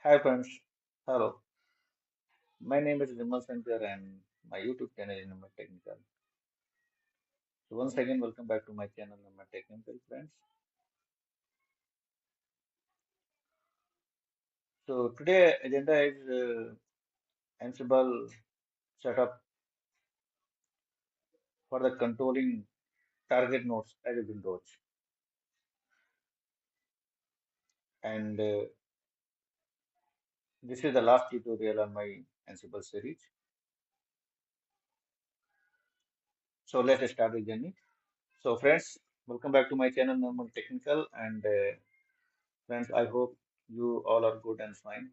Hi friends, hello. My name is Vimal Shankar and my YouTube channel is Enumerate Technical. So once again, welcome back to my channel, Enumerate Technical friends. So today agenda is Ansible setup for the controlling target nodes as a Windows, and this is the last tutorial on my Ansible series. So let's start the journey. So friends, welcome back to my channel, Enumerate Technical, and friends, I hope you all are good and fine.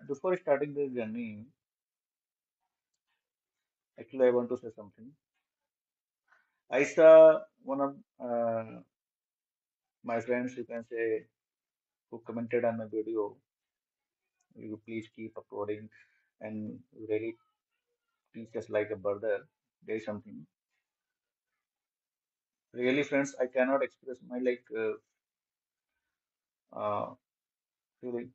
Before starting this journey, actually I want to say something. I saw one of my friends, you can say, who commented on my video. You please keep uploading and really teach us like a brother. There is something. Really, friends, I cannot express my uh, feeling.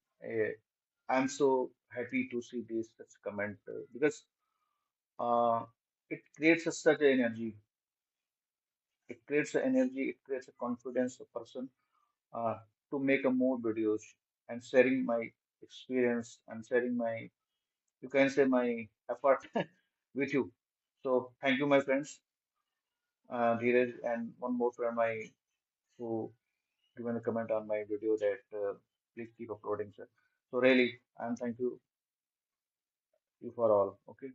I'm so happy to see this such comment because uh, it creates such an energy. It creates an energy. It creates a confidence of person uh, to make a more videos and sharing my experience and sharing my, you can say, my effort with you. So thank you, my friends, Dheeraj, and one more friend my who given a comment on my video that please keep uploading, sir. So really, I'm thank you for all. Okay,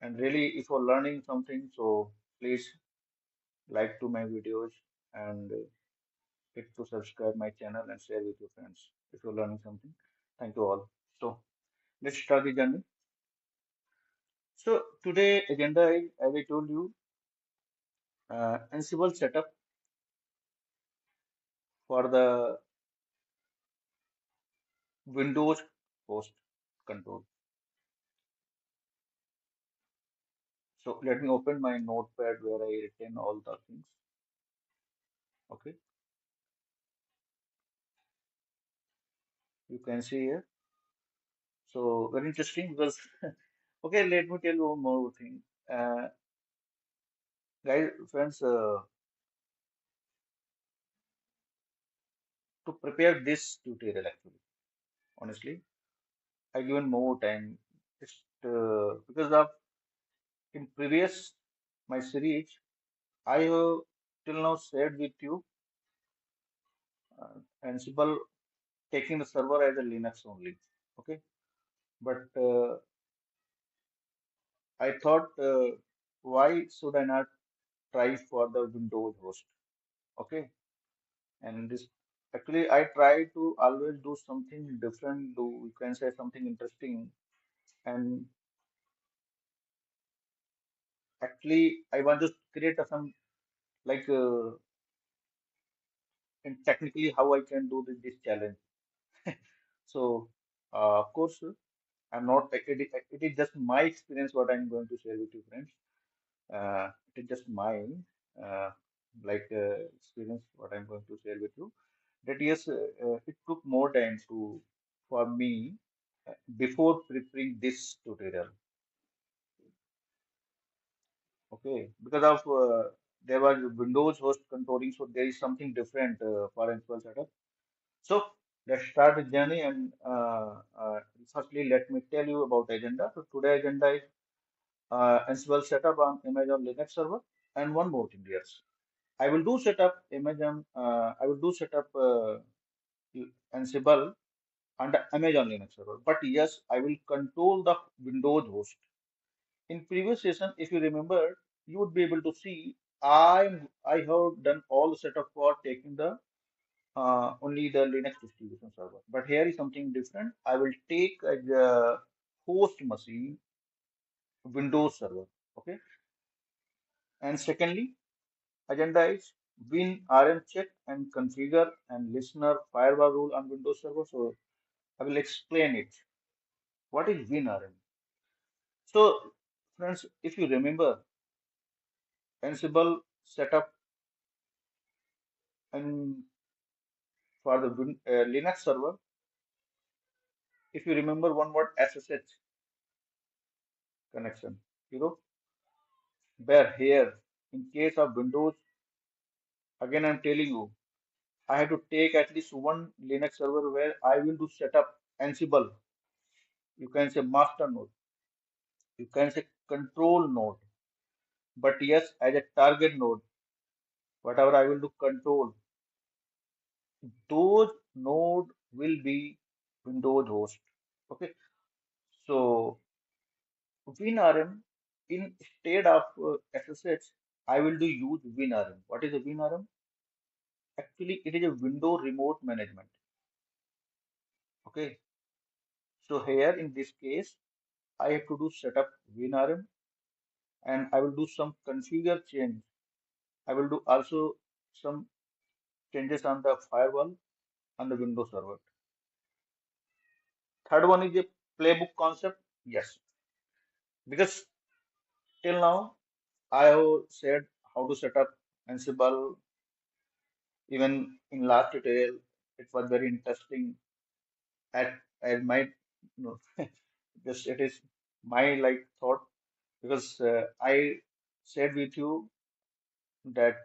and really, if you're learning something, so please like to my videos and hit to subscribe my channel and share with your friends if you're learning something. Thank you all. So let's start the journey. So today agenda is, as I told you, Ansible setup for the Windows host control. So let me open my notepad where I written all the things. Okay, you can see here. So very interesting because okay, let me tell you one more thing. Uh, Guys, friends, to prepare this tutorial actually, honestly, I given more time just because of in previous my series I have till now shared with you Ansible taking the server as a Linux only. Okay, but I thought, why should I not try for the Windows host? Okay, and this actually I try to always do something different. Do you can say something interesting, and actually I want to create a, some like in technically how I can do this challenge. So of course I'm not. It is just my experience what I'm going to share with you, friends. It is just my uh, experience what I'm going to share with you. That yes, it took more time to for me before preparing this tutorial. Okay, because of there was Windows host controlling, so there is something different for Ansible setup. So let's start the journey and firstly let me tell you about agenda. So today agenda is Ansible setup on Amazon Linux server and one more thing, yes. I will do setup Amazon. I will do setup Ansible under Amazon Linux server. But yes, I will control the Windows host. In previous session, if you remember, you would be able to see I have done all the setup for taking the only the Linux distribution server. But here is something different. I will take as a host machine Windows server. Okay. And secondly, agenda is WinRM check and configure and listener firewall rule on Windows server. So I will explain it. What is WinRM? So friends, if you remember, Ansible setup and For the Linux server, if you remember one word SSH connection, you know, where here in case of Windows, again I'm telling you, I have to take at least one Linux server where I will do set up Ansible. You can say master node, you can say control node, but yes, as a target node, whatever I will do control, those node will be Windows host. Okay, so WinRM instead of SSH, I will do use WinRM. What is a WinRM? Actually, it is a window remote management. Okay, so here in this case, I have to do setup WinRM and I will do some configure change. I will do also some changes on the firewall on the Windows server. Third one is a playbook concept. Yes, because till now I have said how to set up Ansible. Even in last tutorial, it was very interesting. At my, just it is my like thought because I shared with you that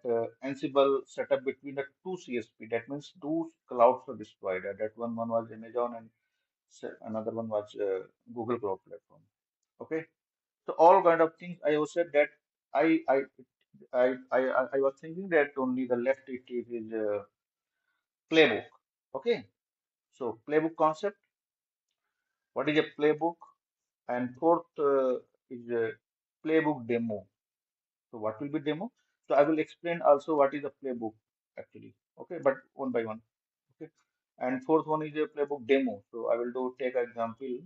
Ansible setup between the two CSP. That means two cloud service provider. That one was Amazon and another one was Google Cloud Platform. Okay, so all kind of things. I also said that I I I was thinking that only the left it is playbook. Okay, so playbook concept. What is a playbook? And fourth is a playbook demo. So what will be demo? So I will explain also what is a playbook actually. Okay, but one by one. Okay. And fourth one is a playbook demo. So I will do take example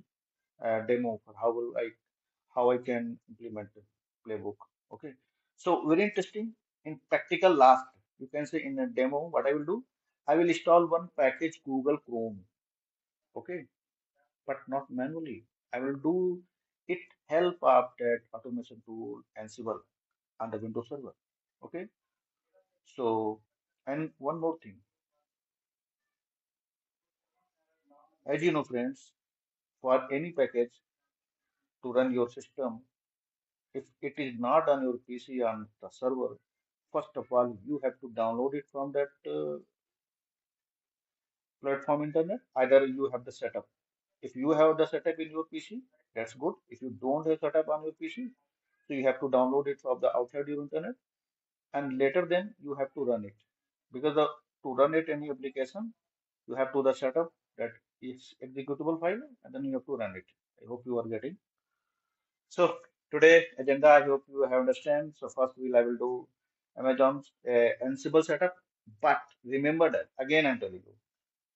demo for how I can implement the playbook. Okay. So very interesting. In practical last, you can say in a demo, what I will do, I will install one package Google Chrome. Okay, but not manually. I will do it help of that automation tool Ansible on the Windows server. Okay, so and one more thing, as you know, friends, for any package to run your system, if it is not on your PC on the server, first of all you have to download it from that platform internet. Either you have the setup. If you have the setup in your PC, that's good. If you don't have setup on your PC, so you have to download it from the outside your internet and later then you have to run it because to run it any application you have to the setup that is executable file and then you have to run it. I hope you are getting. So today agenda I hope you have understand. So first I will do Amazon's Ansible setup, but remember that again I'm telling you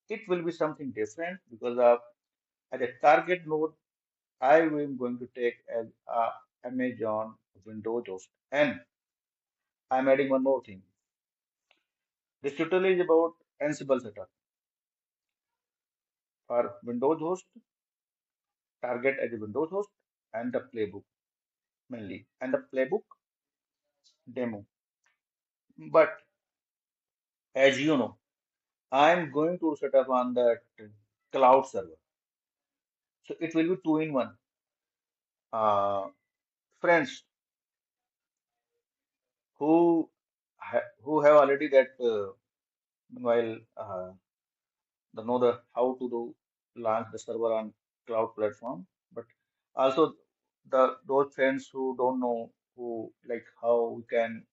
it will be something different because of as a target node I am going to take as Amazon Windows host and I'm adding one more thing. This tutorial is about Ansible setup for Windows host, target as a Windows host, and the playbook mainly, and the playbook demo. But as you know, I'm going to set up on that cloud server. So it will be two in one. Friends who have already that while the know the how to do launch the server on cloud platform, but also the those friends who don't know who like how we can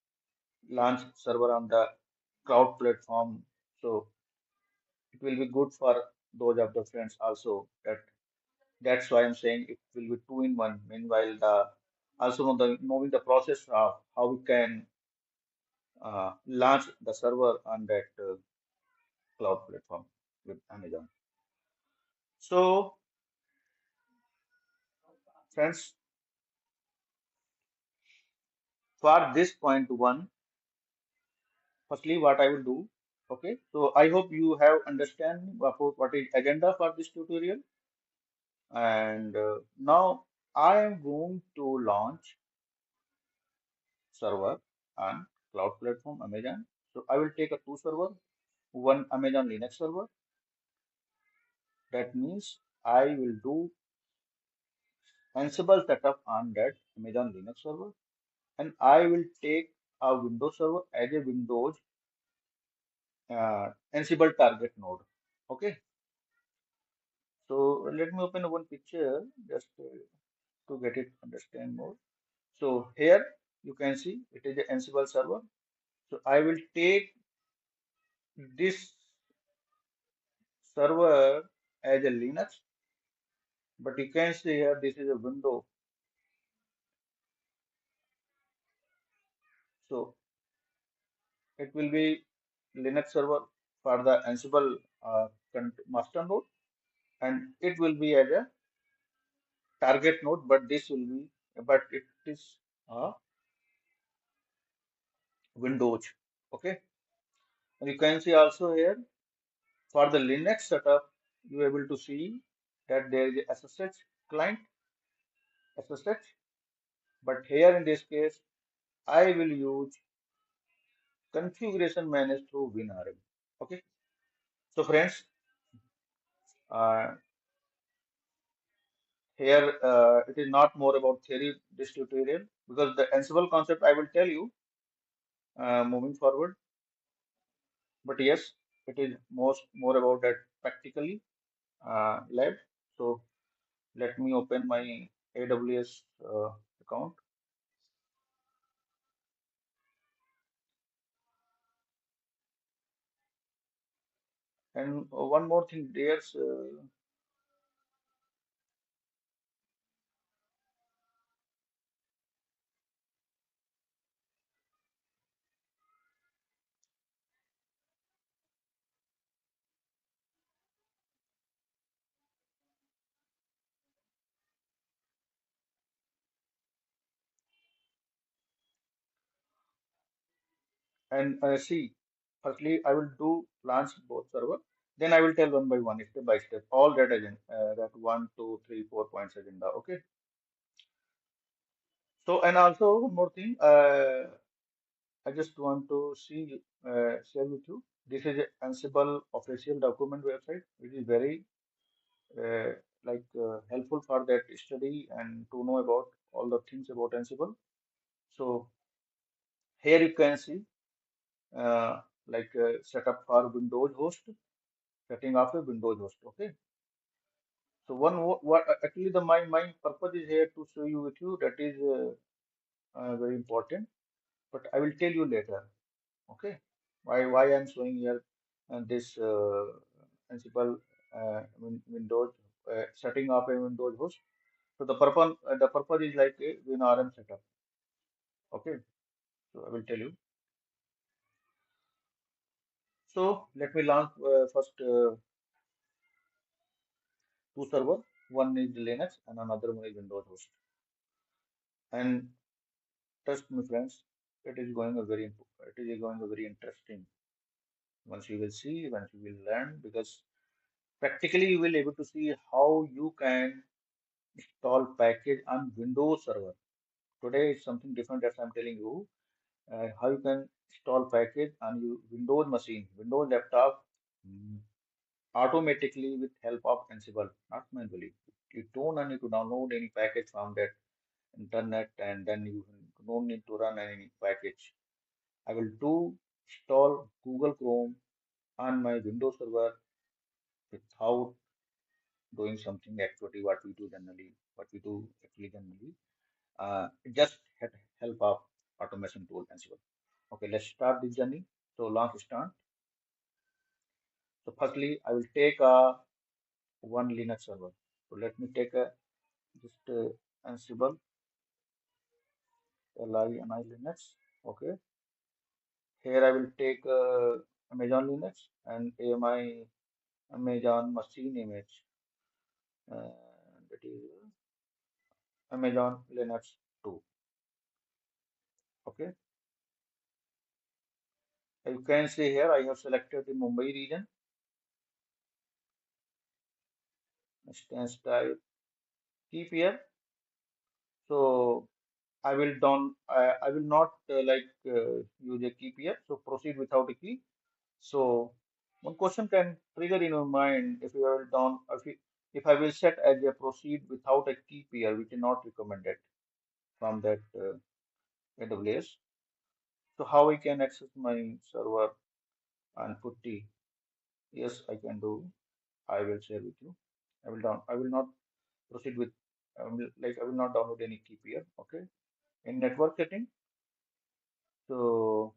launch server on the cloud platform. So it will be good for those of the friends also that's why I'm saying it will be two in one. Meanwhile, the also knowing the process of how we can launch the server on that cloud platform with Amazon. So friends, for this point one, firstly what I will do. Okay, so I hope you have understand about what is agenda for this tutorial. And now I am going to launch server on cloud platform Amazon. So I will take a two server. one Amazon Linux server. That means I will do Ansible setup on that Amazon Linux server, and I will take a Windows server as a Windows Ansible target node. Okay, so let me open one picture just to get it understand more. So here you can see it is the Ansible server. So I will take this server as a Linux, but you can see here this is a window. So it will be Linux server for the Ansible master node, and it will be as a target node, but it is Windows. Okay, and you can see also here for the Linux setup, you are able to see that there is a SSH client, SSH, but here in this case, I will use configuration managed through WinRM. Okay, so friends, uh, here it is not more about theory this tutorial because the Ansible concept I will tell you moving forward, but yes, it is more about that practically lab. So let me open my AWS account. And one more thing, there's and see, firstly, I will do launch both server. Then I will tell one by one, step by step, all that agenda, that 1, 2, 3, 4 points agenda. Okay. So, and also one more thing, I just want to share with you. This is a Ansible official document website. It is very uh, helpful for that study and to know about all the things about Ansible. So here you can see setup for Windows host, setting up a Windows host. Okay. So what actually the my purpose is here to show you with you that is very important, but I will tell you later. Okay, why I'm showing here this Ansible Windows setting up a Windows host. So the purpose is like a WinRM setup. Okay, so I will tell you. So let me launch first two server. One is Linux and another one is Windows host. And trust me, friends, it is going a very interesting. Once you will see, once you will learn, because practically you will able to see how you can install package on Windows server. Today is something different as I'm telling you. How you can install package on your Windows machine, Windows laptop, mm, automatically with help of Ansible, not manually. You don't need to download any package from that internet, and then you don't need to run any package. I will do install Google Chrome on my Windows server without doing something actually what we do actually generally. Just help of automation tool Ansible. Okay, let's start this journey. So launch start. So firstly, I will take one Linux server. So let me take a just Ansible li Linux. Okay, here I will take Amazon Linux and my Amazon machine image. That is Amazon Linux 2. Okay, you can see here I have selected the Mumbai region, instance type, keep here. So I will not use a keep here. So proceed without a key. So One question can trigger in your mind if you are down, if I will set as a proceed without a key pair, which is not recommended from that AWS. So how I can access my server and put T? Yes, I can do. I will share with you. I will not proceed with. I will not download any key pair. Okay. In network setting. So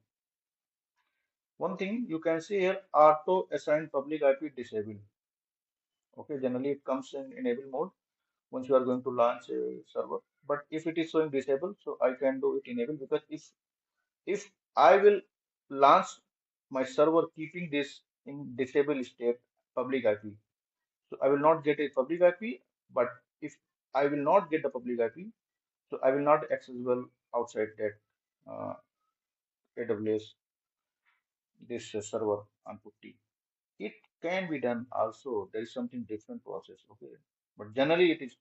one thing you can see here, auto assign public IP disabled. Okay. Generally it comes in enable mode once you are going to launch a server. But if it is showing disabled, so I can do it enable, because if I will launch my server keeping this in disable state public IP, so I will not get a public IP. But if I will not get the public IP, so I will not accessible outside that AWS this server on putty. It can be done also. There is something different process. Okay, but generally it is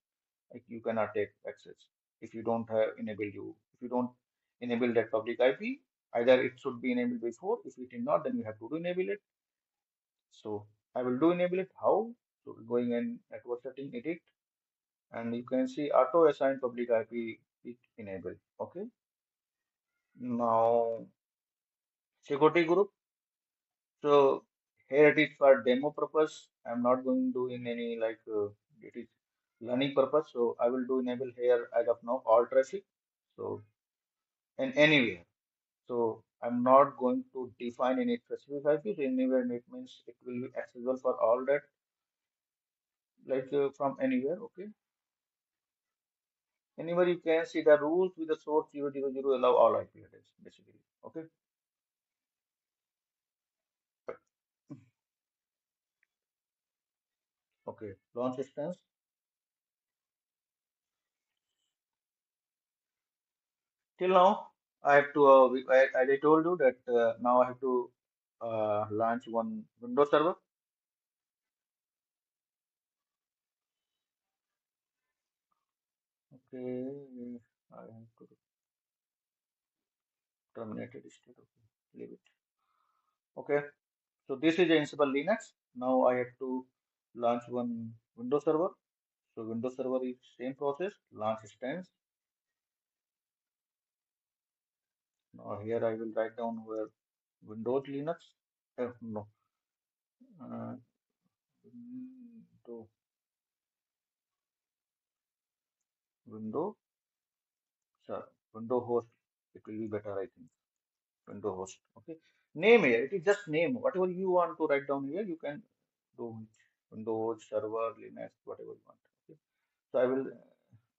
like you cannot take access if you don't have enable you if you don't enable that public IP. Either it should be enabled before. If it is not, then you have to do enable it. So I will do enable it. How? So going in network setting, edit, and you can see auto assign public IP it enabled. Okay. Now security group. So here it is for demo purpose. I'm not going to do in any it is learning purpose. So I will do enable here as of now all traffic. So and anywhere. So I'm not going to define any specific IP. So anywhere it means it will be accessible for all that from anywhere. Okay. Anywhere you can see the rules with the source 000 allow all IP address basically. Okay. Okay. Launch instance. Till now, I have to, as I told you that now I have to launch one Windows server. Okay, I have to terminate it state. Okay, leave it. Okay, so this is Ansible Linux. Now I have to launch one Windows server. So Windows server is same process, launch instance. Now here I will write down where Windows Linux. No, uh, Windows, Window, sir, Window host. It will be better, I think. Window host. Okay. Name here. It is just name. Whatever you want to write down here, you can do it. Windows, server, Linux, whatever you want. Okay. So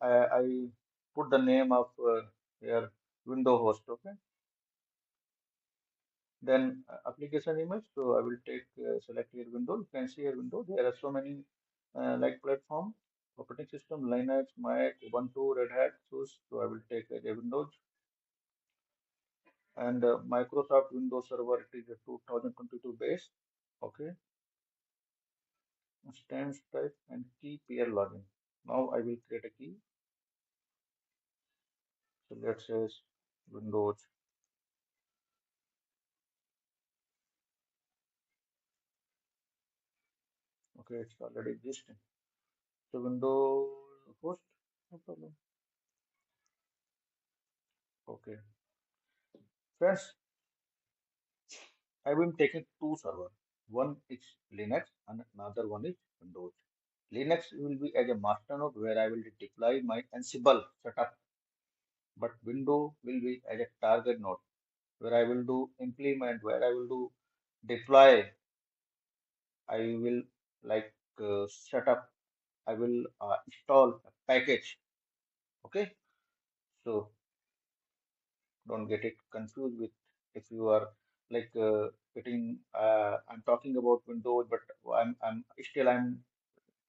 I put the name of here window host. Okay. Then application image. So I will take select here window. You can see here window. There are so many platform, operating system, Linux, Mac, Ubuntu, Red Hat, SUSE. So I will take a Windows and Microsoft Windows Server. It is a 2022 base. Okay. Instance type and key pair login. Now I will create a key. So let's say Windows. Okay, it's already existing. So Windows host, no problem. Okay, friends, I will take it two server. One is Linux and another one is Windows. Linux will be as a master node where I will deploy my Ansible setup, but Windows will be as a target node where I will do implement, where I will do deploy. I will set up. I will install a package. Okay, so don't get it confused with if you are getting. I'm talking about Windows, but I'm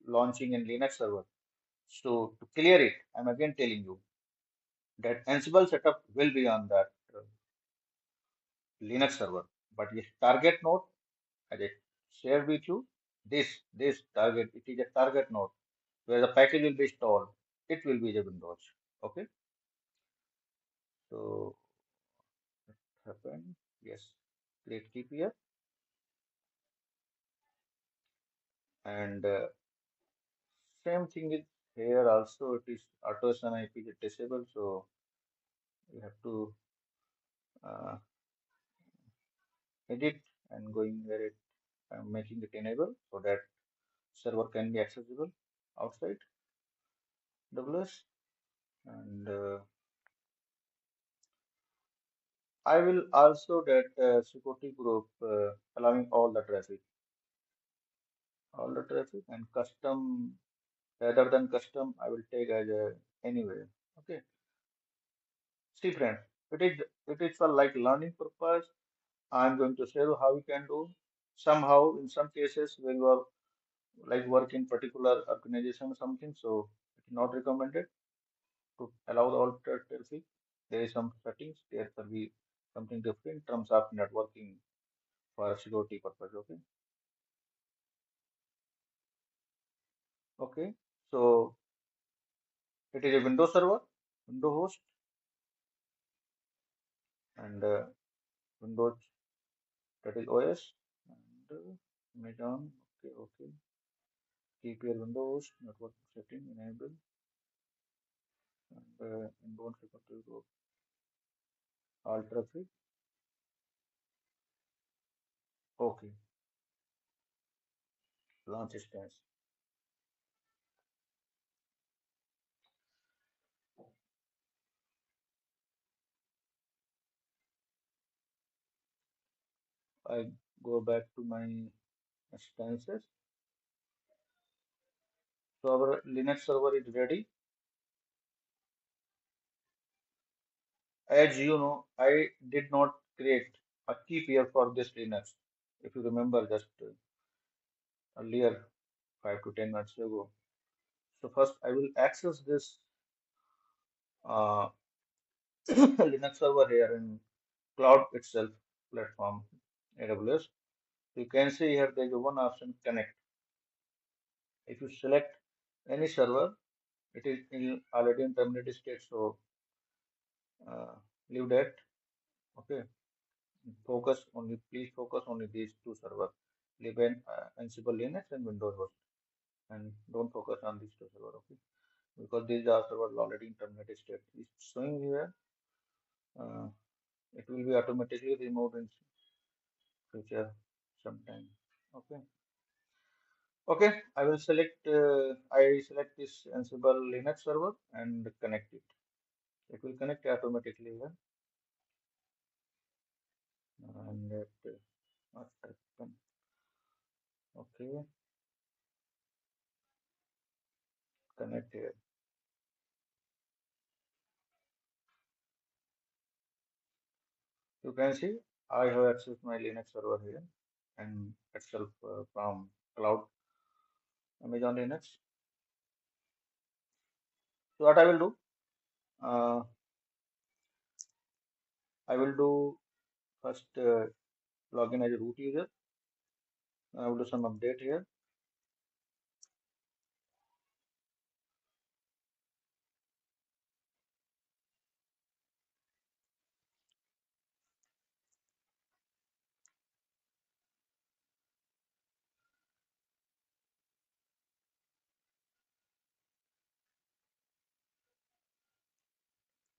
launching in Linux server. So to clear it, I'm again telling you that Ansible setup will be on that Linux server, but yes, target node as I shared with you. This target it is a target node where the package will be installed. It will be the Windows. Okay, so happen. Yes, create keep here. And same thing is here also. It is auto assign IP is disabled, so you have to uh, edit and going where it making it enable so that server can be accessible outside WS. And I will also that security group allowing all the traffic and custom rather than custom I will take as a anyway. Okay. See friends, it is for like learning purpose. I'm going to show you how you can do. Somehow in some cases when you are like work in particular organization or something, so it's not recommended to allow the altered traffic. There is some settings. There will be something different in terms of networking for security purpose. Okay. Okay. So it is a Windows server, Windows host, and Windows that is OS, and Amazon. Okay. Okay. Keep your Windows network setting enable and inbound security group all traffic. Okay. Launch instance. I go back to my instances. So our Linux server is ready. As you know, I did not create a key pair for this Linux. If you remember just earlier, 5 to 10 minutes ago. So first I will access this uh, Linux server here in cloud itself platform AWS. You can see here there is one option connect. If you select any server, it is in already in terminated state. So uh, leave that. Okay. Please focus only these two servers, Ansible Linux and Windows host, and don't focus on these two servers, okay? Because these are servers already in terminated state. It's showing here. Uh, it will be automatically removed in future sometime. Okay. Okay. I select this Ansible Linux server and connect it. It will connect automatically here, and it, what happened? Okay, connect here. You can see I have accessed my Linux server here and itself from cloud Amazon Linux. So what I will do, uh, I will do first login as a root user. I will do some update here.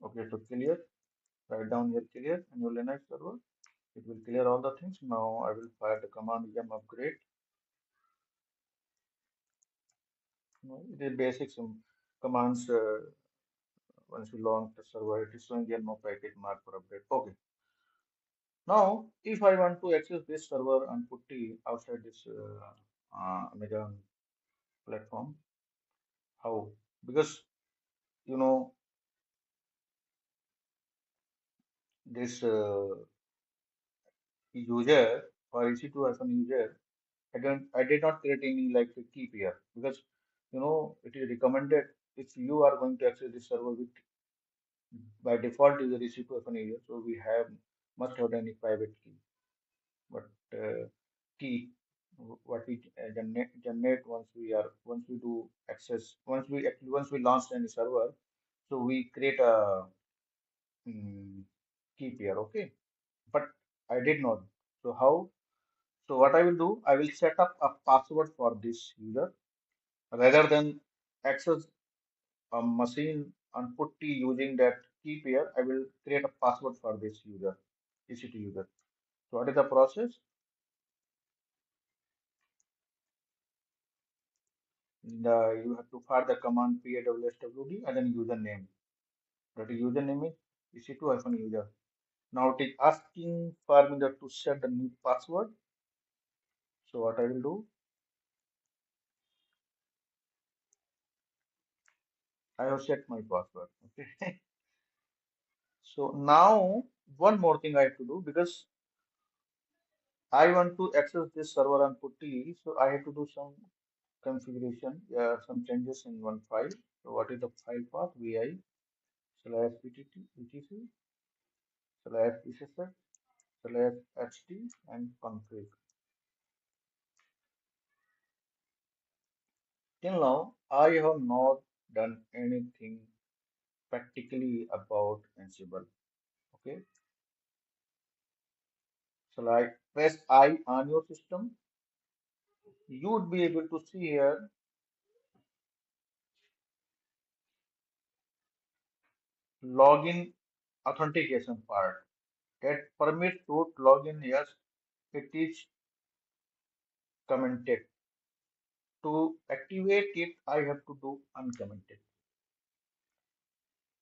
Okay, so clear. Write down here clear and your Linux server. It will clear all the things. Now I will fire the command yum upgrade. No, it is basic some commands. Once you launch the server, it is showing here no package mark for update. Okay. Now, if I want to access this server and put it outside this Amazon platform, how? Because you know this user or EC2 as an user, I did not create any like a key pair because it is recommended if you are going to access this server with by default is a EC2 as an user, so we have must have any private key. But key what we generate once we do access once we launch any server, so we create a key pair, okay, but I did not. So how? So what I will do, I will set up a password for this user rather than access a machine and putty using that key pair. I will create a password for this user, EC2 user. So what is the process? You have to fire the command pawswd and then username. That username is EC2-user. Now it is asking for me to set the new password. So what I will do, I have set my password. Okay. So now one more thing I have to do because I want to access this server on putty. So I have to do some configuration, some changes in one file. So what is the file path? Vi slash ptt etc slash sss slash ht and config. Till now, I have not done anything practically about Ansible. Okay, so like press I on your system, you would be able to see here login authentication part that permits root login. Yes, it is commented. To activate it, I have to do uncommented.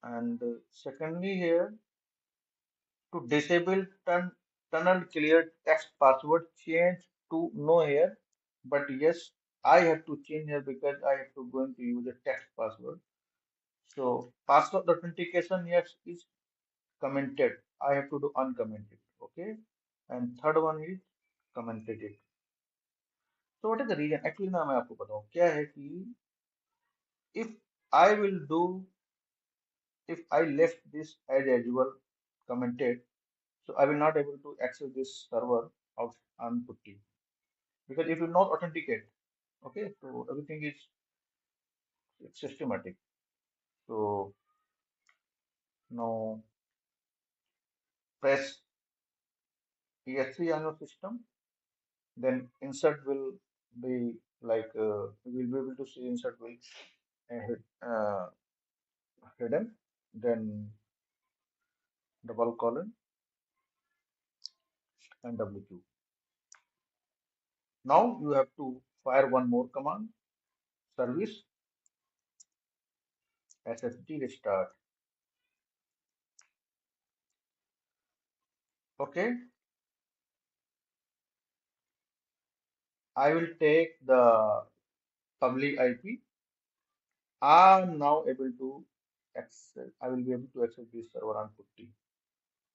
And secondly, here to disable tunnel clear text password change to no here. But yes, I have to change here because I have to going to use a text password. So password authentication yes is commented. I have to do uncommented. Okay. And third one is commented it. So what is the reason? Actually ना मैं आपको बताऊँ क्या है कि if I will do if I left this as usual commented, so I will not able to access this server of on putty because it will not authenticate. Okay, so everything is systematic. So now press ES3 on your system, then insert will be like we will be able to see insert will hidden, then double colon and W2. Now you have to fire one more command service SSD restart. Okay, I will take the public IP. I am now able to access. I will be able to access this server on putty.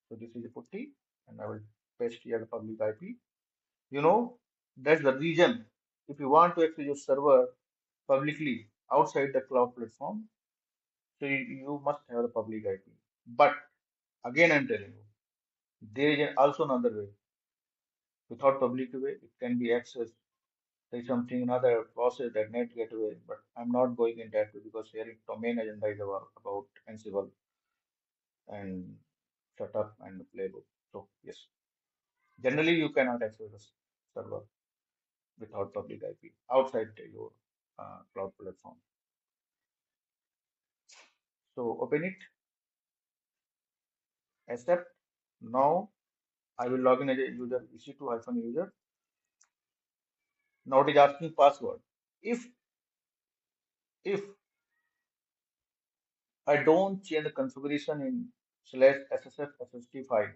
So this is a putty, and I will paste here the public IP. You know, that's the reason. If you want to access your server publicly outside the cloud platform, so you must have the public IP. But again, I'm telling you, there is also another way. Without public way, it can be accessed. There is something another process that net gateway, but I'm not going in that way because here in domain agenda is about Ansible and setup and playbook. So yes, generally you cannot access the server without public IP outside your cloud platform. So open it, accept. Now I will log in as a user EC2-user. Now it is asking password. If if I don't change the configuration in slash SSF SSD file,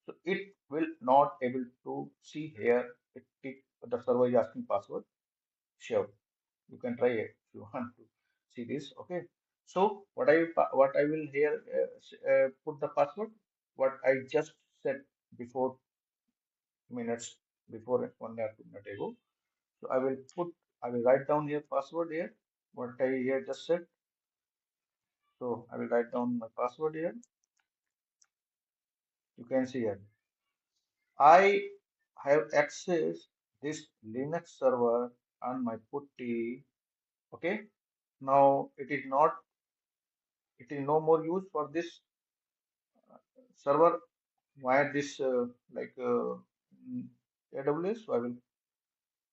so it will not able to see here. The server is asking password. Sure, you can try it if you want to see this. Okay. So what I will here put the password. What I just said before minutes before 1 minute ago. So I will write down here password here. What I here just said. So I will write down my password here. You can see here. I have access this Linux server on my putty. Okay. Now it is no more use for this server. Why this mm, AWS. So I will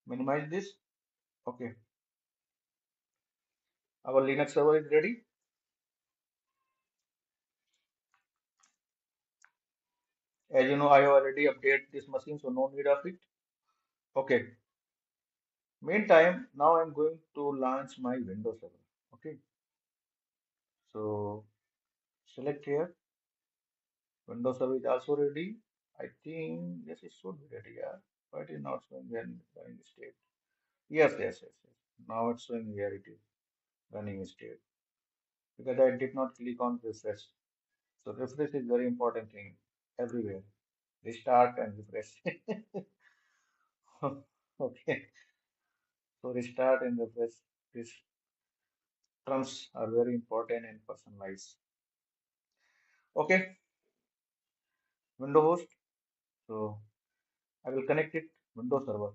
minimize this. Okay, our Linux server is ready. As you know, I have already updated this machine, so no need of it. Okay. Meantime, now I'm going to launch my Windows server. Okay. So select here. Windows server is also ready. I think yes, it should be ready. Yeah, but it is not showing here in running state. Yes, yes, yes, yes. Now it's showing here it is running state because I did not click on refresh. So refresh is very important thing everywhere. Restart and refresh. Okay. So restart and refresh. These terms are very important and personalized. Okay. Window host. So I will connect it Windows server.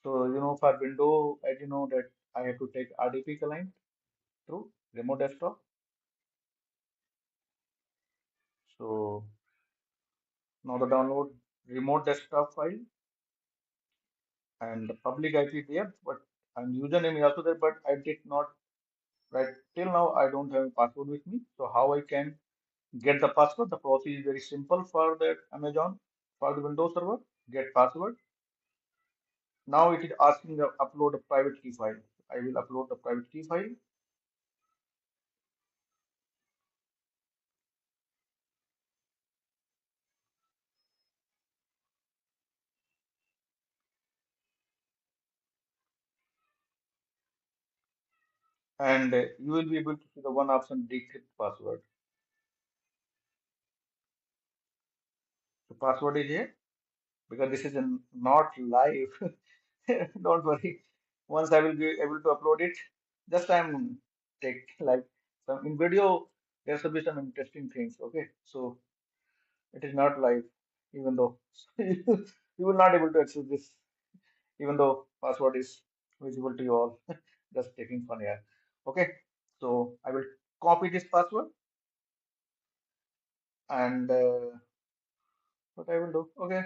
So for window, as you know that I have to take RDP client through remote desktop. So now the download remote desktop file and the public IP there, but and username is also there, but I did not right till now I don't have a password with me. So how I can get the password? The process is very simple for the Amazon for the Windows server. Get password. Now it is asking the upload a private key file. I will upload the private key file. And you will be able to see the one option decrypt password. The password is here because this is not live. Don't worry. Once I will be able to upload it, just I'm take like some in video. There should be some interesting things. Okay, so it is not live, even though you will not able to access this, even though password is visible to you all. Just taking fun here. Okay, so I will copy this password and what I will do. Okay,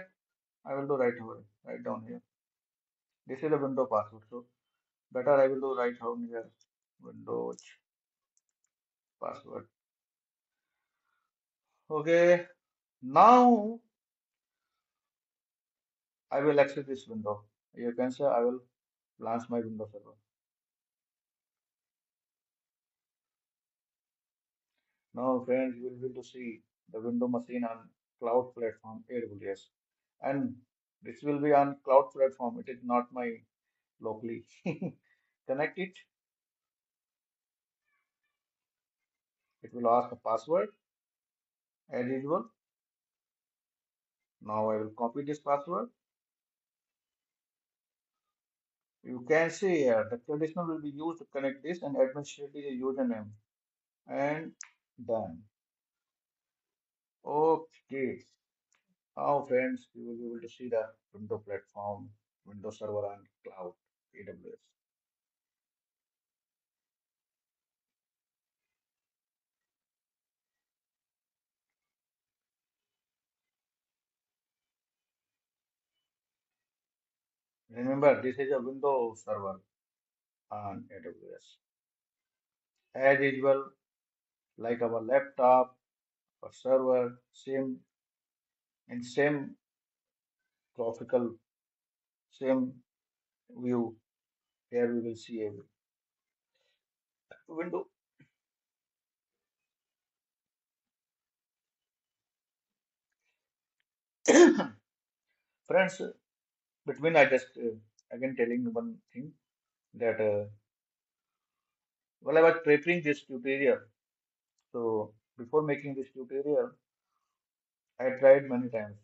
I will do right over, right down here. This is a window password. So better I will do right down here. Windows password. Okay, now I will access this window. You can say I will launch my Windows server. Now, friends, you will be able to see the window machine on cloud platform AWS, and this will be on cloud platform. It is not my locally. Connect it. It will ask a password as usual. Now I will copy this password. You can see here the traditional will be used to connect this and administrative username and done. Okay. Now, friends, you will be able to see the window platform, Windows Server and Cloud, AWS. Remember, this is a Windows Server on AWS. As usual, like our laptop or server, same in same graphical, same view. Here we will see a window. Friends, between I just again telling one thing that while I was preparing this tutorial, so before making this tutorial, I tried many times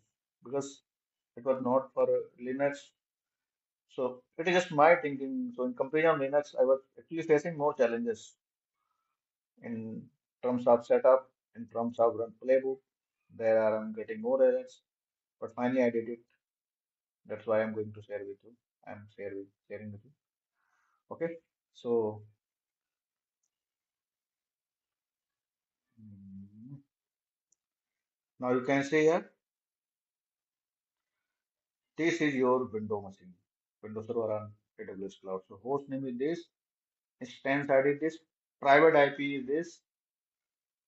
because it was not for Linux. So it is just my thinking. So in comparison Linux, I was actually facing more challenges in terms of setup, in terms of run playbook. There are I'm getting more errors, but finally I did it. That's why I'm going to share with you. I'm sharing with you. Okay. So mm, now you can see here This is your window machine, Windows Server on AWS Cloud. So host name is this, instance ID is this, private IP is this,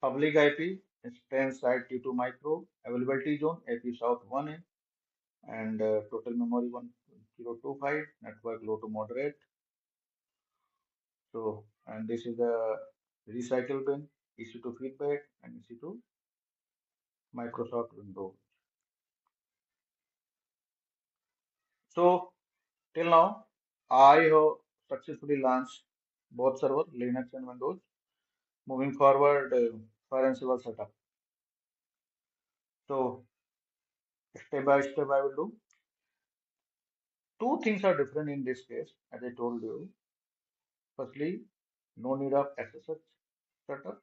public IP, instance site T2 micro, availability zone, AP South 1 and total memory 1025, network low to moderate. So, and this is the recycle bin, EC2 feedback, and EC2 Microsoft Windows. So, till now, I have successfully launched both server, Linux and Windows. Moving forward, for Ansible setup. So, step by step, I will do. Two things are different in this case, as I told you. Firstly, no need of SSH setup.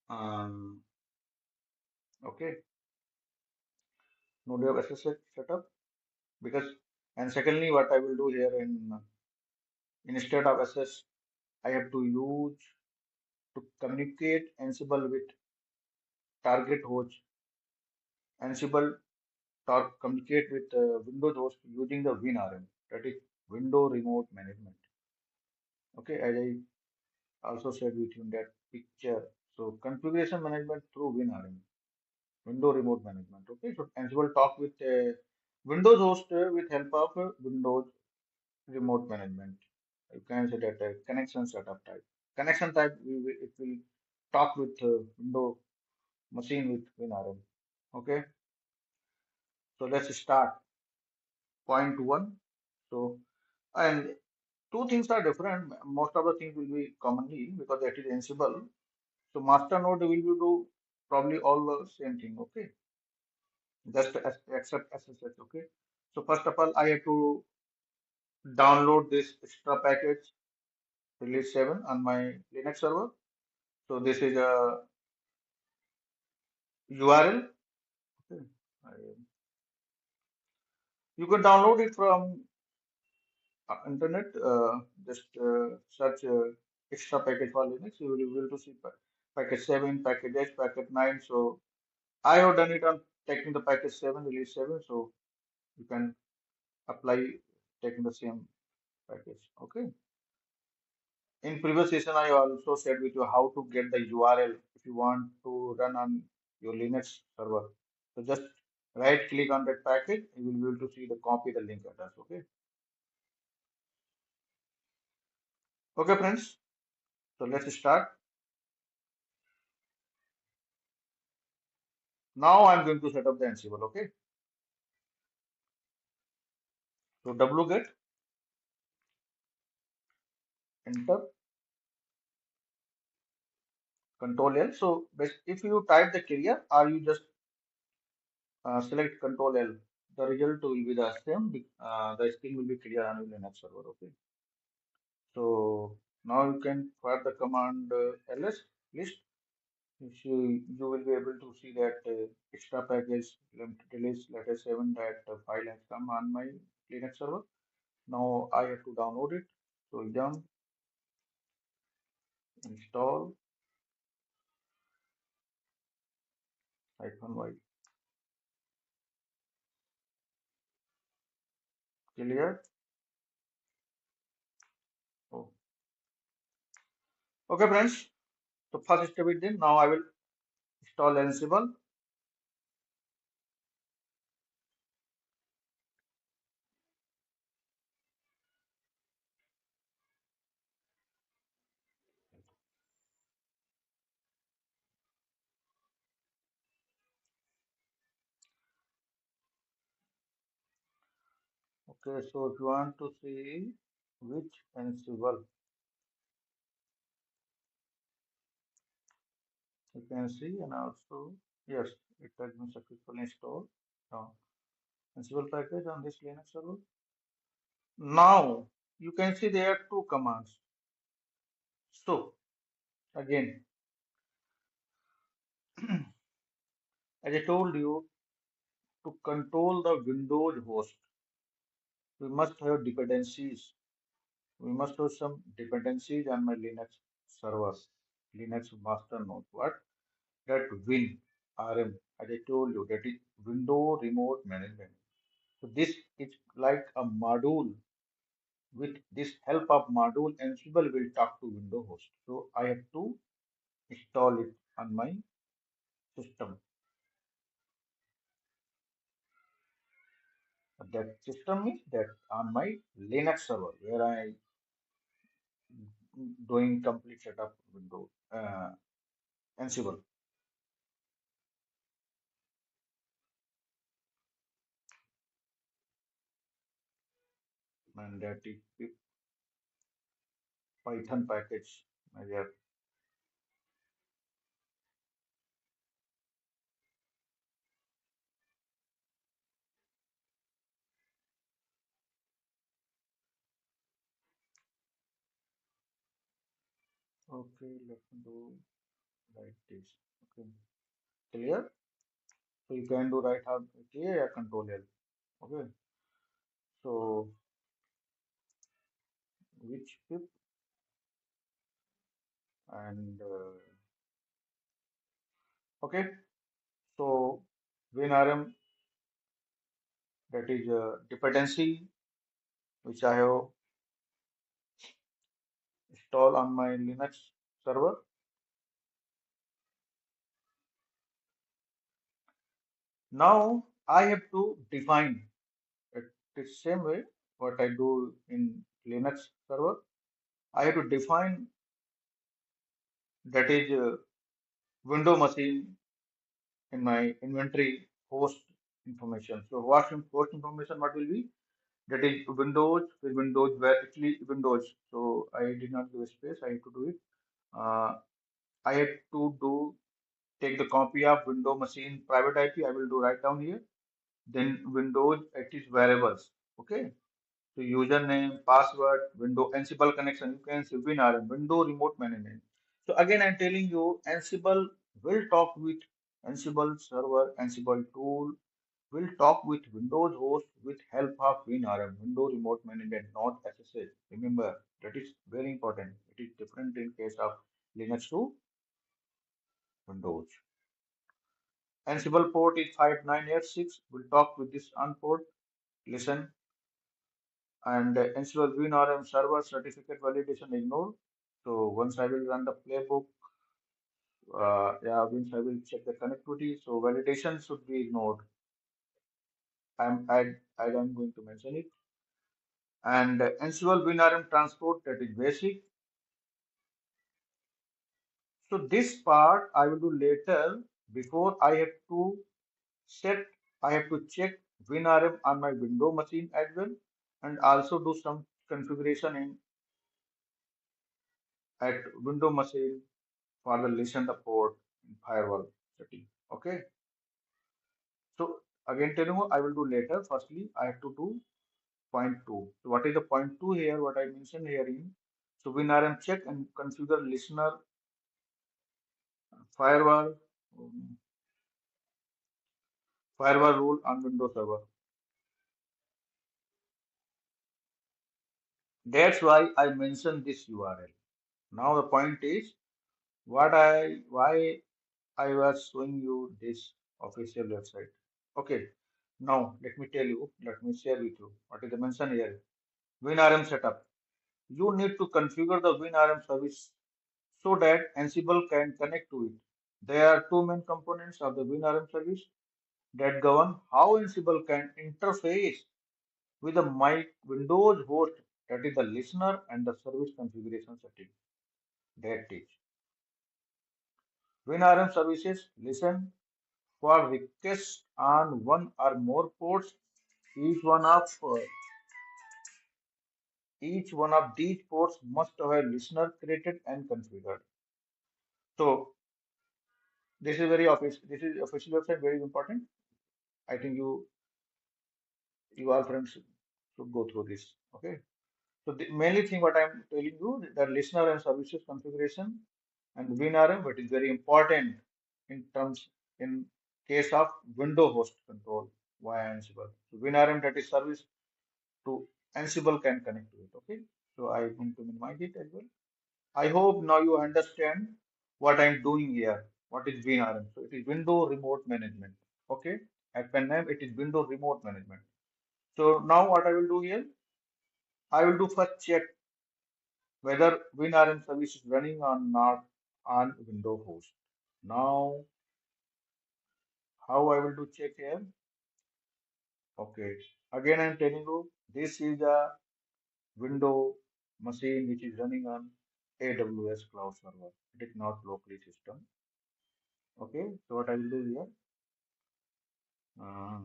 Um, okay, no need of SSH setup because, and secondly, what I will do here instead of SS, I have to use to communicate Ansible with target host. Ansible communicate with Windows host using the WinRM, that is Window Remote Management. Okay, as I also said with you in that picture. So configuration management through WinRM, Window Remote Management. Okay, so Ansible talk with Windows host with help of Windows Remote Management. You can say that connection setup type. Connection type, it will talk with Window machine with WinRM. Okay, so let's start. Point one. So, and two things are different. Most of the things will be commonly because that is Ansible. So master node will do probably all the same thing. Okay, just accept SSH. Okay. So first of all, I have to download this extra package release 7 on my Linux server. So this is a URL. Okay. You can download it from internet. Just search extra package for Linux. You will be able to see package 7, package 8, package 9. So I have done it on taking the package 7, release 7. So you can apply taking the same package. Okay. In previous session, I also shared with you how to get the URL if you want to run on your Linux server. So just right click on that package, you will be able to see the copy the link address. Okay. Okay, friends. So let's start. Now I'm going to set up the Ansible. Okay. So wget enter control L. So if you type the clear or you just select control L, the result will be the same. The string will be clear on your Linux server. Okay. So now you can fire the command ls list. You will be able to see that extra package release letter 7 that file has come on my Linux server. Now I have to download it. So yum install -y clear. Oh. Okay, friends. So first step is done. Now I will install Ansible. Okay, so if you want to see which Ansible, you can see and also yes, it has been successfully installed. Now Ansible package on this Linux server. Now you can see there are two commands. So again, as I told you, to control the Windows host, we must have dependencies. We must have some dependencies on my Linux server, Linux master node. What? That Win RM, as I told you, that is Window Remote Management. So this is like a module. With this help of module, Ansible will talk to Windows host. So I have to install it on my system. That system is that on my Linux server where I doing complete setup Windows Ansible, and that is Python package. Yeah. Okay, let me do like this. Okay, clear. So you can do right hand clear control L. Okay, so which pip and okay, so WinRM, that is a dependency which I have installed on my Linux server. Now I have to define it the same way what I do in Linux server. I have to define that is window machine in my inventory host information. So host information what will be? That is Windows with Windows where actually Windows. So I did not give a space. I have to do it. Uh, I have to do take the copy of window machine private IP. I will do right down here. Then Windows it is variables. Okay. So username, password, window, Ansible connection. You can see WinRM, window remote management. So again, I'm telling you, Ansible will talk with Ansible server, Ansible tool, will talk with Windows host with help of WinRM, window remote management, not SSH. Remember, that is very important. It is different in case of Linux to Windows. Ansible port is 5986. We'll talk with this on port. Listen, and Ansible WinRM server certificate validation ignore. So once I will run the playbook, yeah, once I will check the connectivity. So validation should be ignored. I'm going to mention it. And Ansible WinRM transport, that is basic. So this part I will do later. Before I have to set, I have to check WinRM on my window machine as well, and also do some configuration in at window machine for the listen the port in firewall setting. Okay. So again, tell you I will do later. Firstly, I have to do point two. So what is the point two here? What I mentioned here in so WinRM check and configure listener firewall um, firewall rule on Windows Server. That's why I mentioned this URL. Now the point is why I was showing you this official website. Okay. Now let me tell you, let me share with you what is the mention here. WinRM setup. You need to configure the WinRM service so that Ansible can connect to it. There are two main components of the WinRM service that govern how Ansible can interface with the my Windows host, that is the listener, and the service configuration setting. That is WinRM services listen for requests on one or more ports. Each one of each one of these ports must have a listener created and configured. So this is very office. This is official website, very important. I think you all friends should go through this. Okay. So the mainly thing what I'm telling you the listener and services configuration and WinRM, but is very important in terms in case of window host control via Ansible. So WinRM, that is service to Ansible, can connect to it. Okay. So I'm going to minimize it as well. I hope now you understand what I'm doing here. What is WinRM? So it is window remote management. Okay. At pen name, it is window remote management. So now what I will do here, I will do first check whether WinRM service is running or not on Windows host. Now, how I will do check here? Okay. Again, I am telling you, this is a Windows machine which is running on AWS cloud server. It is not locally system. Okay. So what I will do here? uh,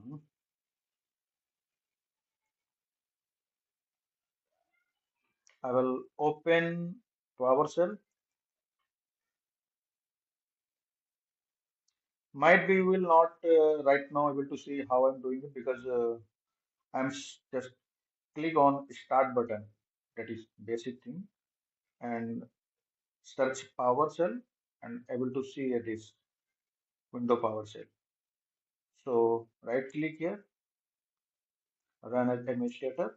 I will open PowerShell. Might be you will not right now able to see how I'm doing it because just click on start button. That is basic thing, and search PowerShell and able to see this window PowerShell. So right click here, run as administrator.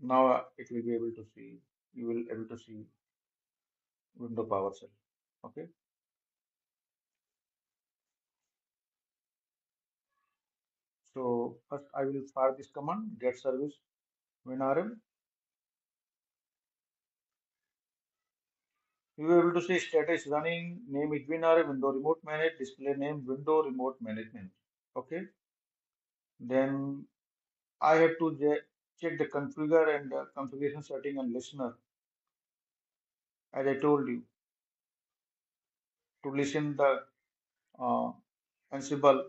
Now it will be able to see. You will able to see window PowerShell. Okay. So first I will fire this command get service winrm. You will be able to see status running, name is winrm, window remote manage, display name window remote management. Okay. Then I have to check the configure and configuration setting and listener. As I told you, to listen the uh, Ansible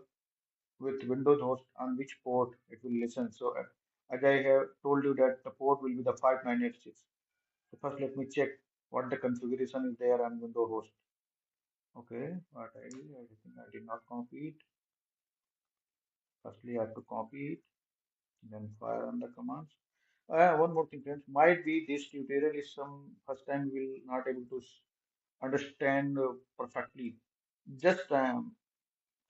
with Windows host on which port it will listen. So as I have told you that the port will be the 5986. So first let me check what the configuration is there on Windows host. Okay, I think I did not copy it. Firstly, I have to copy it, then fire on the commands. One more thing, friends. Might be this tutorial is some first time will not able to understand perfectly. Just I am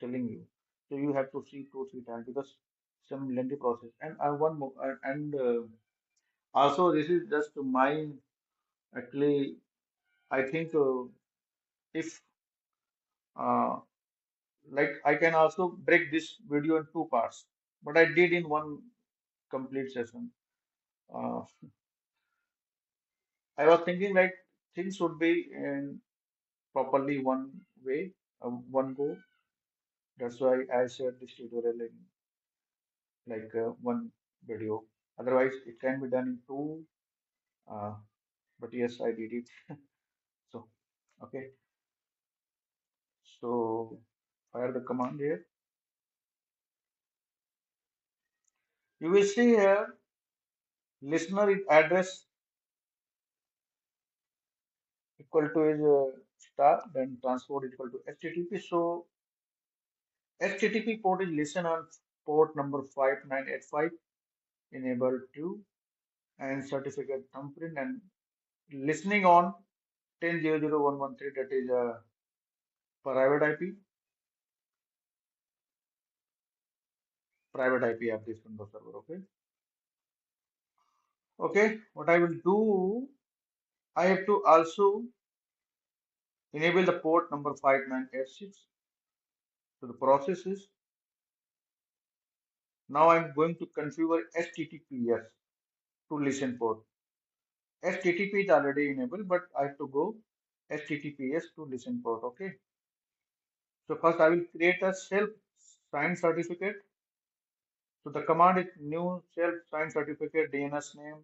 telling you. So you have to see 2 3 times because some lengthy process. And one more and also this is just my actually I think if uh, like I can also break this video in two parts, but I did in one complete session. Uh, I was thinking like things should be in properly one way, one go. That's why I shared this tutorial in like one video. Otherwise, it can be done in two. Uh, but yes, I did it. So, okay. So, fire the command here. You will see here, listener is address equal to is star, then transport equal to HTTP. So, HTTP port is listen on port number 5985, enable to, and certificate thumbprint, and listening on 10.0.0.113, that is a private IP, private IP of this Windows server. Okay. Okay. What I will do, I have to also enable the port number 5986. So the process is now I'm going to configure HTTPS to listen port. HTTP is already enabled, but I have to go HTTPS to listen port. Okay. So first I will create a self-signed certificate. So the command is new self-signed certificate DNS name,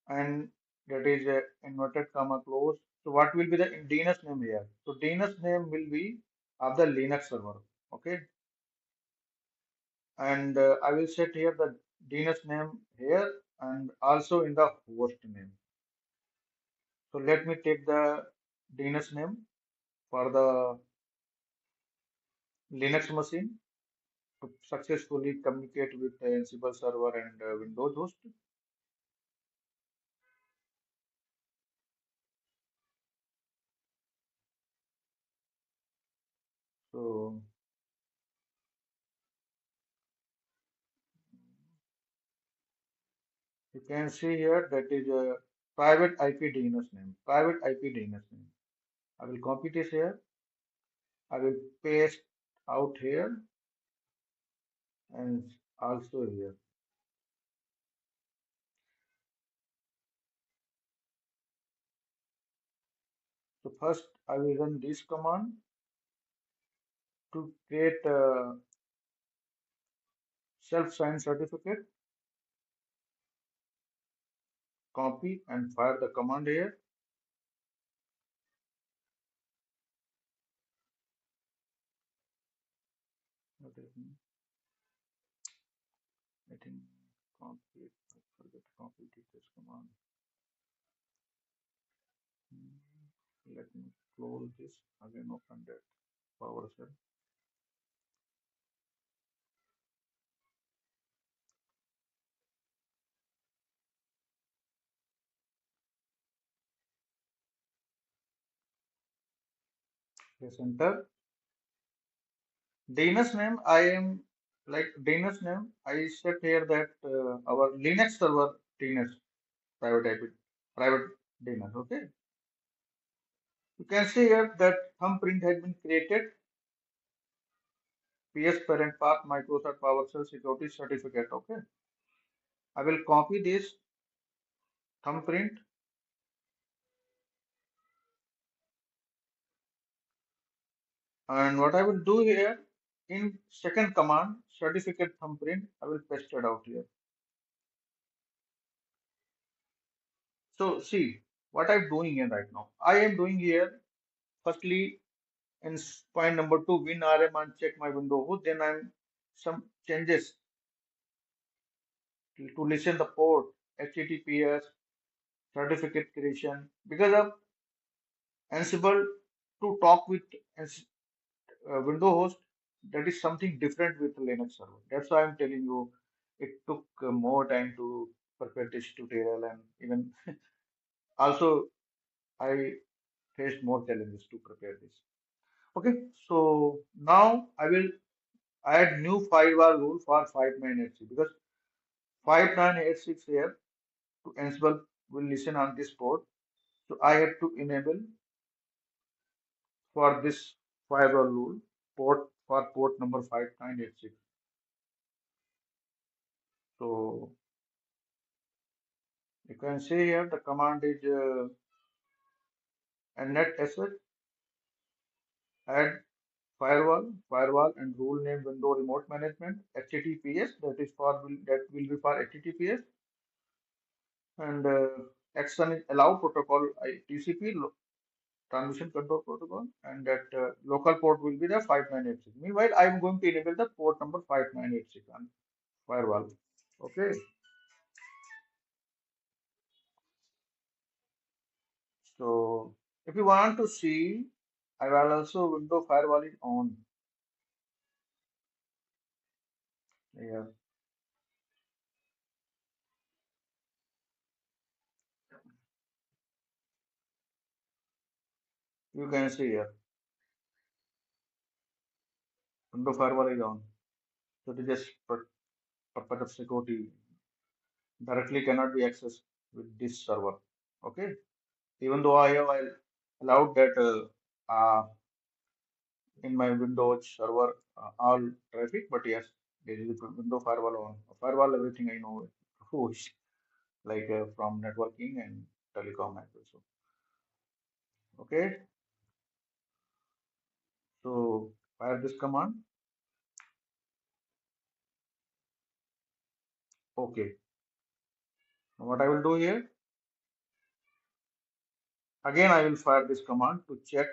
and that is a inverted comma close. So what will be the DNS name here? So DNS name will be of the Linux server. Okay. And I will set here the DNS name here and also in the host name. So let me take the DNS name for the Linux machine to successfully communicate with the Ansible server and Windows host. So you can see here that is a private IP DNS name. Private IP DNS name. I will copy this here. I will paste out here and also here. So first I will run this command to create a self-signed certificate, copy and fire the command here. What is it? I think copy, I forget copy this command. Let me close this again, open that PowerShell. Press enter. DNS name, I am like DNS name, I set here that our Linux server DNS, private IP, private DNS. Okay. You can see here that thumbprint has been created. PS parent path Microsoft PowerShell security certificate. Okay. I will copy this thumbprint, and what I will do here in second command certificate thumbprint, I will paste it out here. So see what I'm doing here right now. I am doing here firstly in point number two, WinRM and check my window host. Then I'm some changes to listen the port, HTTPS, certificate creation. Because of Ansible to talk with window host, that is something different with Linux server. That's why I'm telling you it took more time to prepare this tutorial, and even also I faced more challenges to prepare this. Okay, so now I will add new firewall rule for 5986 because 5986 here to Ansible will listen on this port. So I have to enable for this firewall rule port for port number 5986. So you can see here the command is net asset add firewall and rule name window remote management HTTPS that will be for HTTPS, and action is allow protocol TCP transmission control protocol, and that local port will be the 5986. Meanwhile, I am going to enable the port number 5986 on firewall. Okay, so if you want to see, I will also window firewall is on here. You can see here window firewall is on. So it is just purpose of security directly cannot be accessed with this server. Okay, even though I allowed that in my Windows server all traffic, but yes, there is a window firewall on. Firewall, everything I know, who's like from networking and telecom as well. So, okay, so fire this command. Okay, now what I will do here, again I will fire this command to check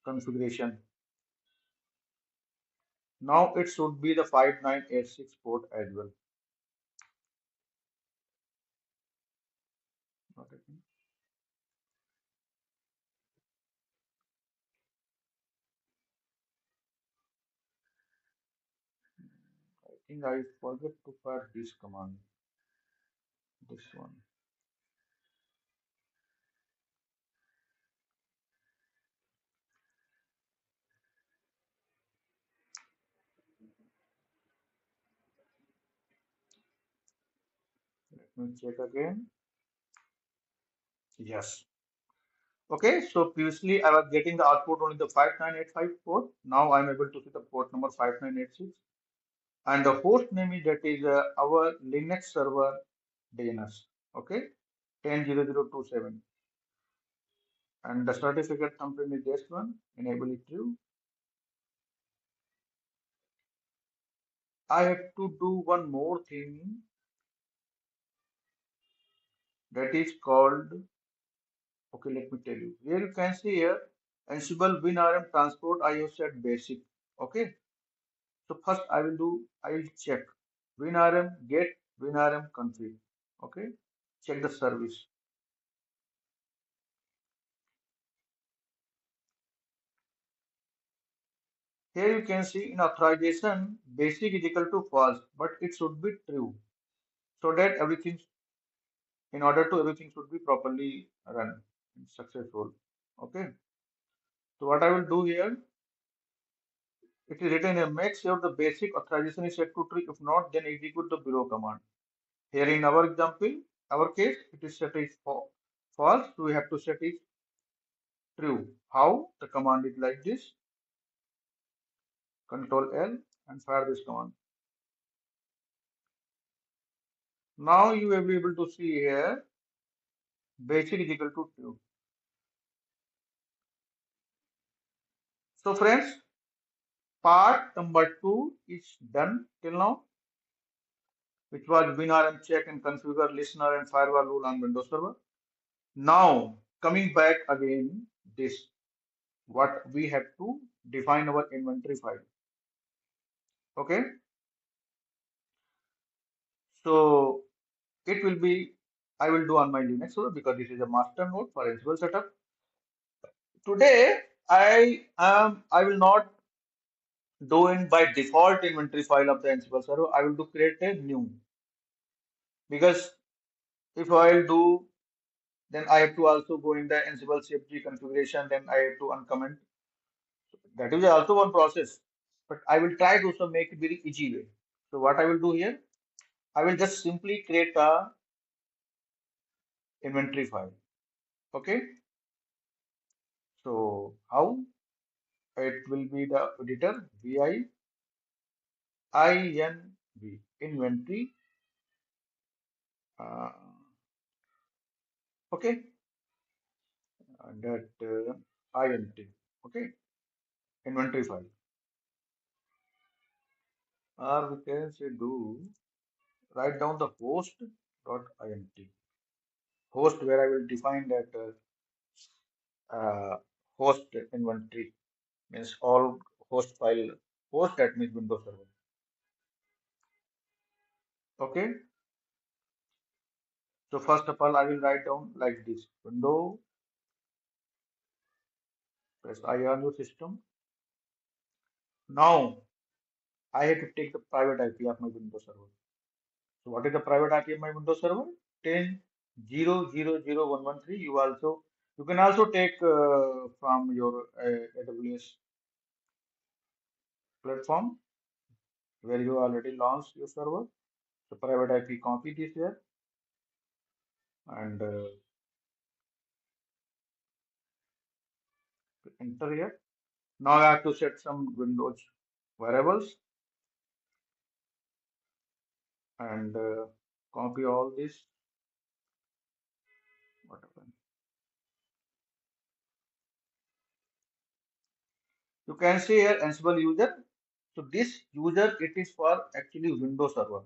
configuration. Now it should be the 5986 port as well. Okay. I think I forget to fire this command, this one. Let me check again. Yes. Okay, so previously I was getting the output only the 5985 port. Now I'm able to see the port number 5986. and the host name is that is our Linux server DNS. Okay, 10.0.0.27, and the certificate thumbprint is this one. Enable it true. I have to do one more thing that is called. Okay, let me tell you. Here you can see here Ansible WinRM transport. I have set basic. Okay, so first I will check WinRM get WinRM config. Okay, check the service. Here you can see in authorization basic is equal to false, but it should be true so that everything in order to everything should be properly run and successful. Okay, so what I will do here, it is written here, make sure the basic authorization is set to true. If not, then execute the below command. Here in our example, our case, it is set as false, so we have to set it true. How? The command is like this, Control L and fire this command. Now you will be able to see here, basic is equal to true. So friends, part number 2 is done till now, which was WinRM check and configure listener and firewall rule on Windows Server. Now coming back again, this what we have to define our inventory file. Okay, so it will be I will do on my Linux server because this is a master node for Ansible setup. Today I will not do in by default inventory file of the Ansible server. I will do create a new because if I'll do then I have to also go in the Ansible CFG configuration. Then I have to uncomment. That is also one process, but I will try to also make it very easy way. So what I will do here, I will just simply create a inventory file. Okay. So how it will be the editor VIINV inventory. Uh, okay. That INT. Okay. Inventory file. Or we can say do write down the host.int. Host where I will define that host inventory means all host file host that means Windows Server. Okay. So first of all, I will write down like this window press I on your system. Now I have to take the private IP of my Windows Server. So what is the private IP of my Windows Server? 10.0.0.0.113. You can also take from your AWS platform where you already launched your server. So private IP copy this here and enter here. Now I have to set some Windows variables and copy all this. What happened? You can see here Ansible user. So this user it is for actually Windows server.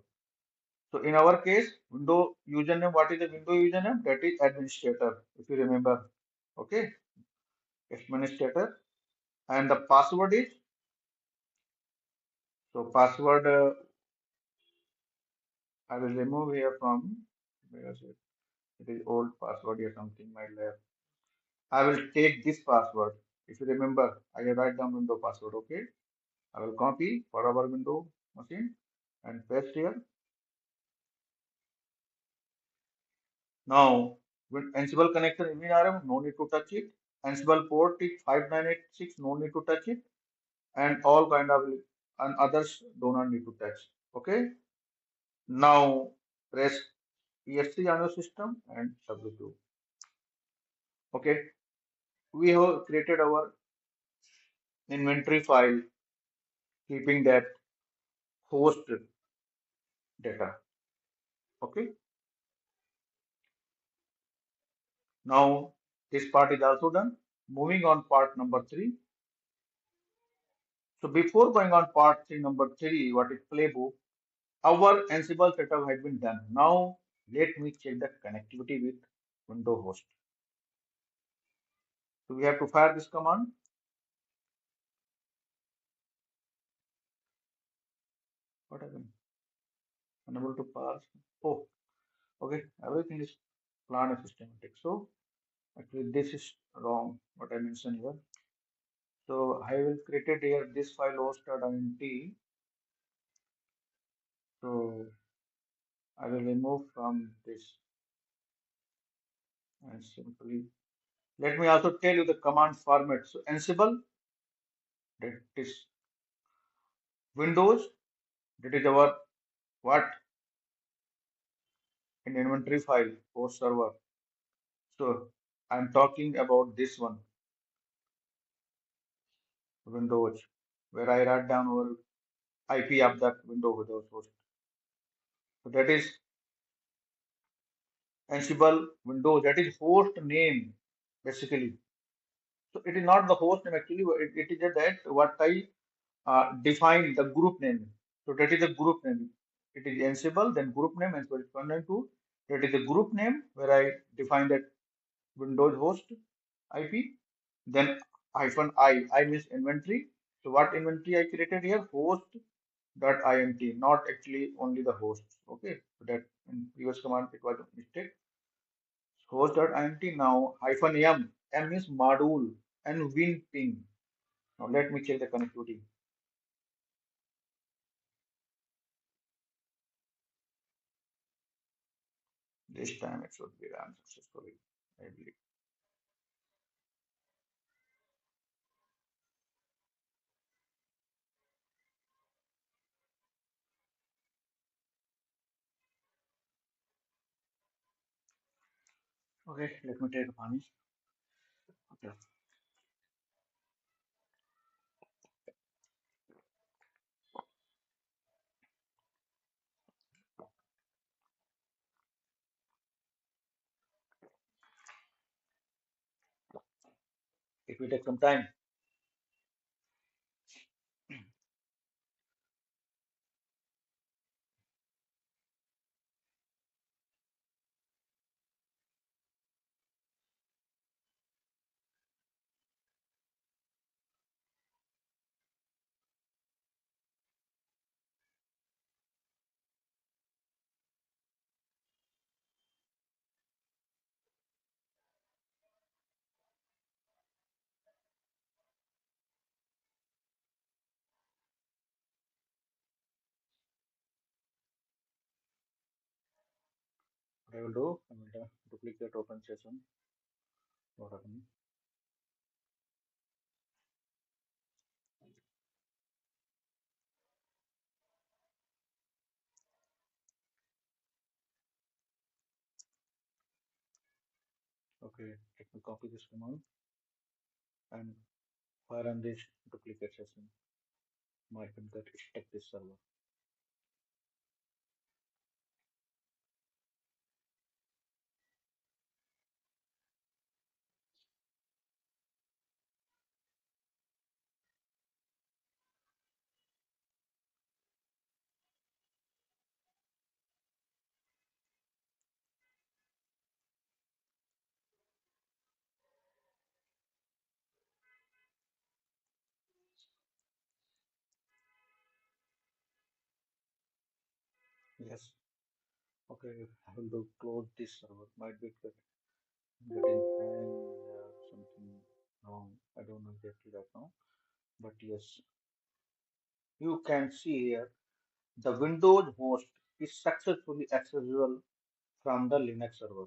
So in our case, window username, what is the window username? That is administrator, if you remember. Okay, administrator. And the password is, so password I will remove here from, because it is old password or something my lab. I will take this password. If you remember, I will write down window password. Okay, I will copy for our window machine and paste here. Now, with Ansible connection WinRM, no need to touch it. Ansible port is 5986, no need to touch it. And all kind of and others do not need to touch. Okay. Now press ESC on your system and submit to. Okay. We have created our inventory file, keeping that host data. Okay. Now this part is also done. Moving on part number three. So before going on part three, number three, what is playbook? Our Ansible setup has been done. Now let me check the connectivity with Windows host. So we have to fire this command. What happened? Unable to parse. Oh, okay. Everything is planned and systematic. So actually this is wrong. What I mentioned here. So I will create it here this file host.int. So I will remove from this and simply let me also tell you the command format. So Ansible, that is Windows, that is our what in inventory file host server. So I'm talking about this one, Windows, where I write down our IP of that Windows host. So that is Ansible Windows, that is host name basically. So it is not the host name actually, it is just that what I define the group name. So that is the group name. It is Ansible, then group name and corresponding to that is the group name where I define that Windows host IP. Then hyphen I means inventory. So what inventory I created here? Host.int, not actually only the host. Okay, so that in previous command it was a mistake. Host.int now hyphen M means module and win ping. Now let me check the connectivity. This time it should be run successfully, I believe. Okay, let me take a pani. Okay, it will take some time. What I will do, I will duplicate open session. What happened? Okay, let me copy this command and fire on this duplicate session. Might get stuck this server. Yes. Okay, I will do close this server. Might be getting hang something wrong. I don't know exactly right now. But yes, you can see here the Windows host is successfully accessible from the Linux server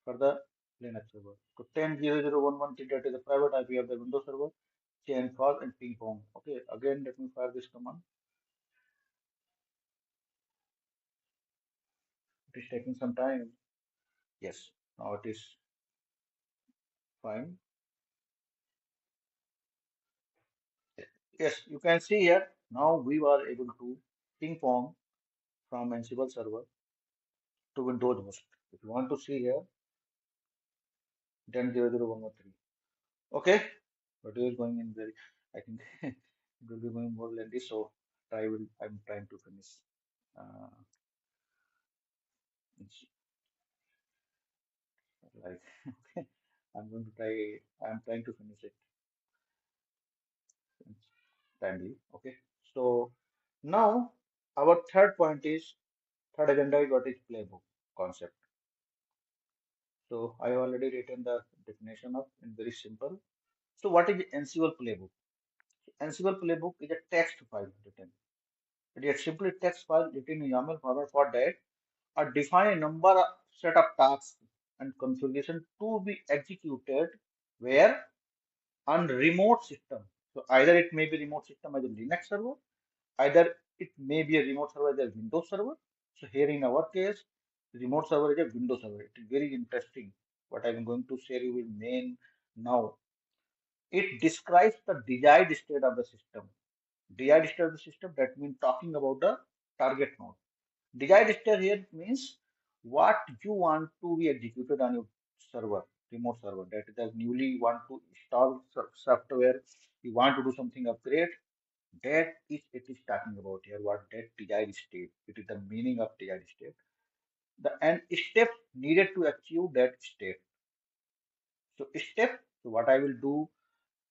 for the Linux server. So 10.0.0.1.1 that is the private IP of the Windows server, chain false and ping pong. Okay, again let me fire this command. It is taking some time. Yes, now it is fine. Yes, you can see here Now we were able to ping pong from Ansible server to Windows host. If you want to see here, then 00113. Okay, but it is going in very, I think it will be going more lengthy. So I'm trying to finish. Uh, it's like, okay, I'm going to try, I'm trying to finish it timely. Okay, so now our third agenda is what is playbook concept. So I already written the definition of in very simple. So what is Ansible playbook? Ansible playbook is a text file written. It is simply text file written in YAML format for that or define a number of set of tasks and configuration to be executed where on remote system. So either it may be remote system as a Linux server, either it may be a remote server as a Windows server. So here in our case, remote server is a Windows server. It is very interesting. What I'm going to share you with main now. It describes the desired state of the system. Desired state of the system, that means talking about the target node. Desired state here means what you want to be executed on your server, remote server. That is the newly want to install software, you want to do something upgrade. That is it is talking about here. What that desired state. It is the meaning of desired state. The and steps needed to achieve that state. So step. So what I will do,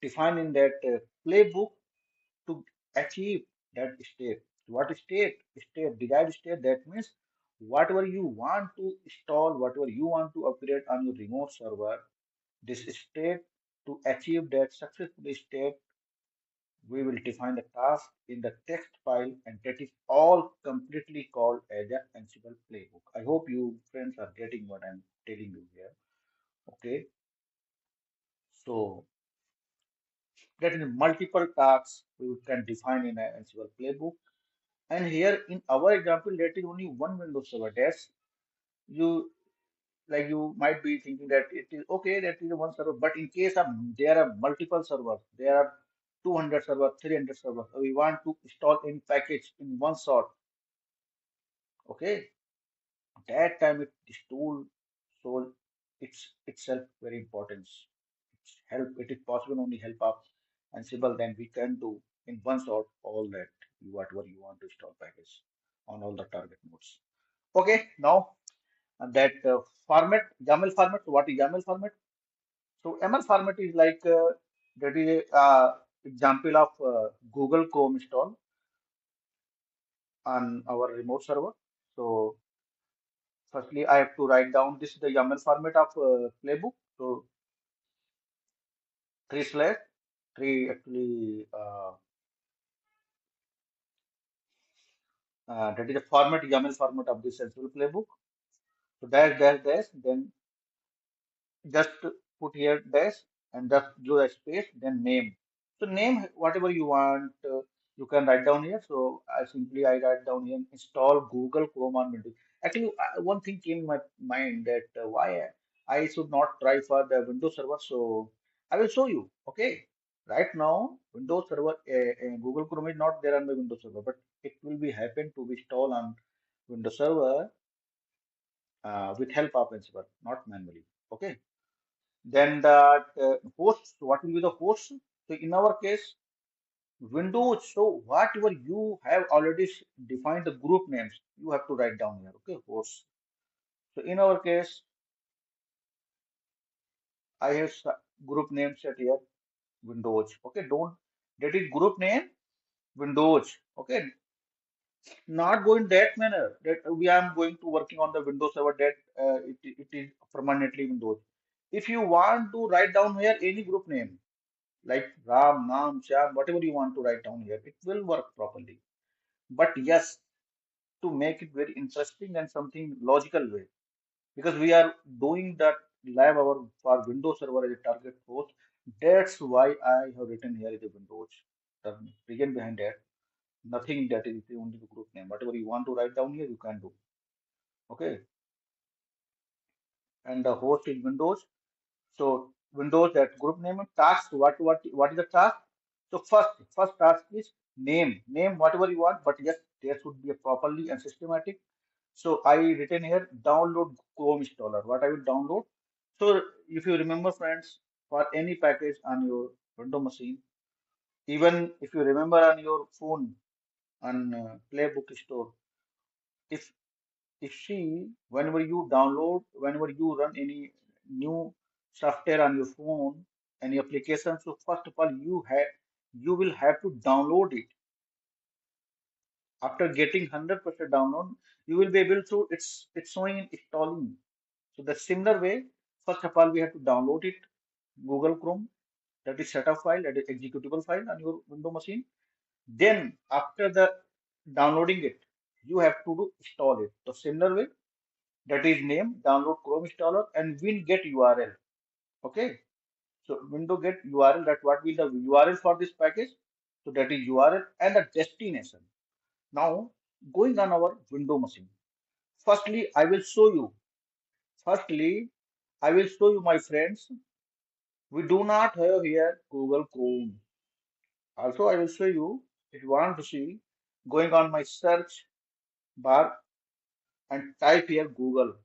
define in that playbook to achieve that state. What state? State, desired state, that means whatever you want to install, whatever you want to upgrade on your remote server, this state to achieve that successful state, we will define the task in the text file, and that is all completely called as an Ansible playbook. I hope you friends are getting what I'm telling you here. Okay, so that is multiple tasks we can define in an Ansible playbook. And here in our example, that is only one Windows server. That's you like you might be thinking that it is okay, that is one server, but in case of there are multiple servers, there are 200 servers, 300 servers. So we want to install in package in one shot. Okay, that time this tool so it's itself very important. It's help. It is possible only help of Ansible. Then we can do in one shot all that whatever you want to install package on all the target nodes. Okay, now that format, YAML format. So what is YAML format? So YAML format is like that is a example of Google Chrome install on our remote server. So firstly, I have to write down this is the YAML format of playbook. So three slash three actually that is the format YAML format of this sensible playbook. So dash dash dash then just put here dash and just give a space, then name. So name whatever you want, you can write down here. So I write down here install Google Chrome on Windows. Actually, one thing came in my mind that why I should not try for the Windows server. So I will show you. Okay, right now Windows server, Google Chrome is not there on the Windows server, but it will be happen to be installed on Windows server with help of Ansible, not manually. Okay. Then the host, so what will be the host? So in our case, Windows. So whatever you have already defined the group names, you have to write down here. Okay, host. So in our case, I have group name set here, Windows. Okay, don't that is group name Windows. Okay, not going that manner that we are going to working on the Windows server that it is permanently Windows. If you want to write down here any group name, like Ram, Nam, Shyam, whatever you want to write down here, it will work properly. But yes, to make it very interesting and something logical way, because we are doing that live our for Windows server as a target host. That's why I have written here is a Windows. The reason behind that, nothing that is only the group name. Whatever you want to write down here, you can do. Okay, and the host is Windows. So Windows that group name and task. What is the task? So first task is name whatever you want, but yes, there should be a properly and systematic. So I written here download Chrome installer. What I will download. So if you remember, friends, for any package on your Windows machine, even if you remember on your phone on playbook store, if see whenever you download, whenever you run any new software on your phone, any application, so first of all you will have to download it. After getting 100% download, you will be able to, it's showing in installing. So the similar way, first of all, we have to download it, Google Chrome, that is setup file, that is executable file on your Windows machine. Then after the downloading it, you have to do install it. So similar way, that is name, download Chrome installer, and will get URL. Okay. So window get URL, that what will the URL for this package? So that is URL and the destination. Now going on our window machine. Firstly, I will show you. Firstly, I will show you, my friends. We do not have here Google Chrome. Also, I will show you if you want to see going on my search bar and type here Google.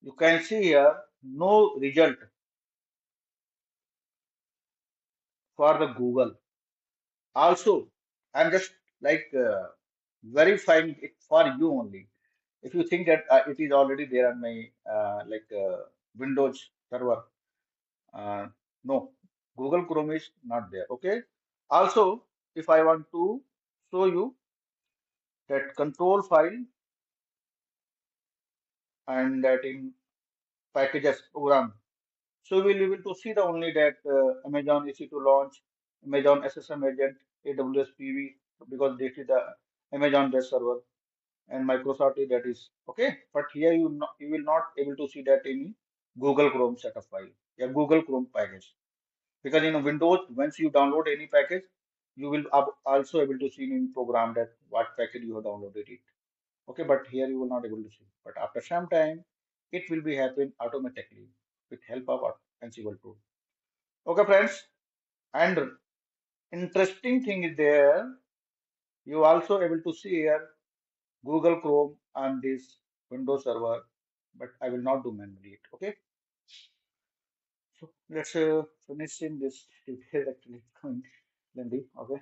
You can see here no result for the Google. Also, I'm just like verifying it for you only. If you think that it is already there on my Windows server, uh, no, Google Chrome is not there. Okay. Also, if I want to show you that control file and that in packages program, so we'll be able to see the only that Amazon EC2 launch, Amazon SSM agent, AWS PV, because this is the Amazon based server and Microsoft that is okay. But here you will not able to see that in Google Chrome setup file, yeah, Google Chrome package. Because in Windows, once you download any package, you will also able to see in program that what package you have downloaded it. Okay, but here you will not able to see. But after some time, it will be happen automatically with help of Ansible tool. Okay, friends, and interesting thing is there. You also able to see here Google Chrome on this Windows server, but I will not do manually it. Okay, so let's finish in this. It is actually going lengthy. Okay,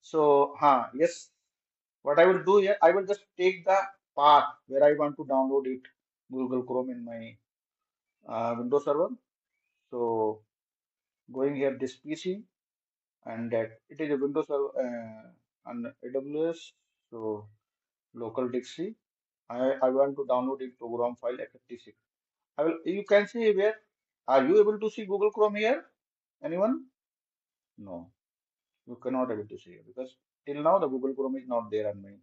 so yes, what I will do here, I will just take the path where I want to download it, Google Chrome in my Windows server. So going here this PC and that it is a Windows server on AWS. So local disk. I want to download it program file x86. I will. You can see where. Are you able to see Google Chrome here? Anyone? No, you cannot able to see it because till now the Google Chrome is not there on my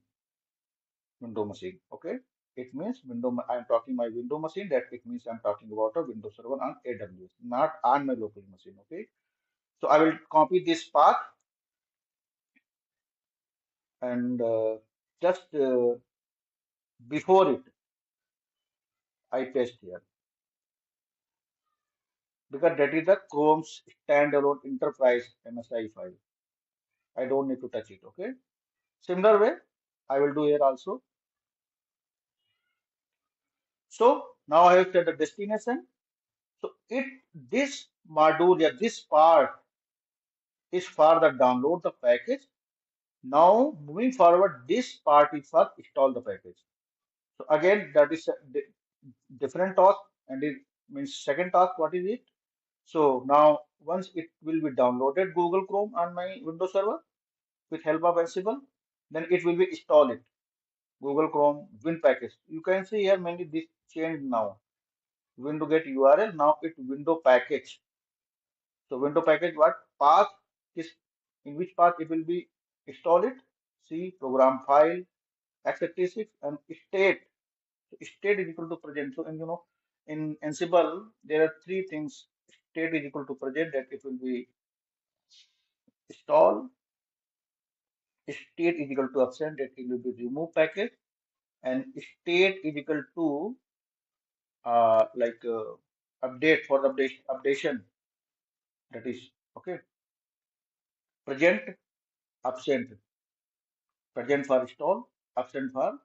window machine. Okay, it means window. I'm talking my window machine. That it means I'm talking about a Windows server on AWS, not on my local machine. Okay, so I will copy this path and just before it, I paste here because that is the Chrome's standalone enterprise MSI file. I don't need to touch it. Okay. Similar way, I will do here also. So now I have set the destination. So this module, yeah, this part is for the download the package. Now moving forward, this part is for install the package. So again, that is a different task, and it means second task. What is it? So now once it will be downloaded Google Chrome on my Windows server with help of Ansible, then it will be install it Google Chrome Win package. You can see here mainly this change now. Window get URL, now it window package. So window package what path is, in which path it will be install it. See program file x86 and state. So state is equal to present. So in in Ansible there are three things. State is equal to present, that it will be install. State is equal to absent, that it will be remove package, and state is equal to like update for the updation, that is Okay, present, absent, present for install, absent for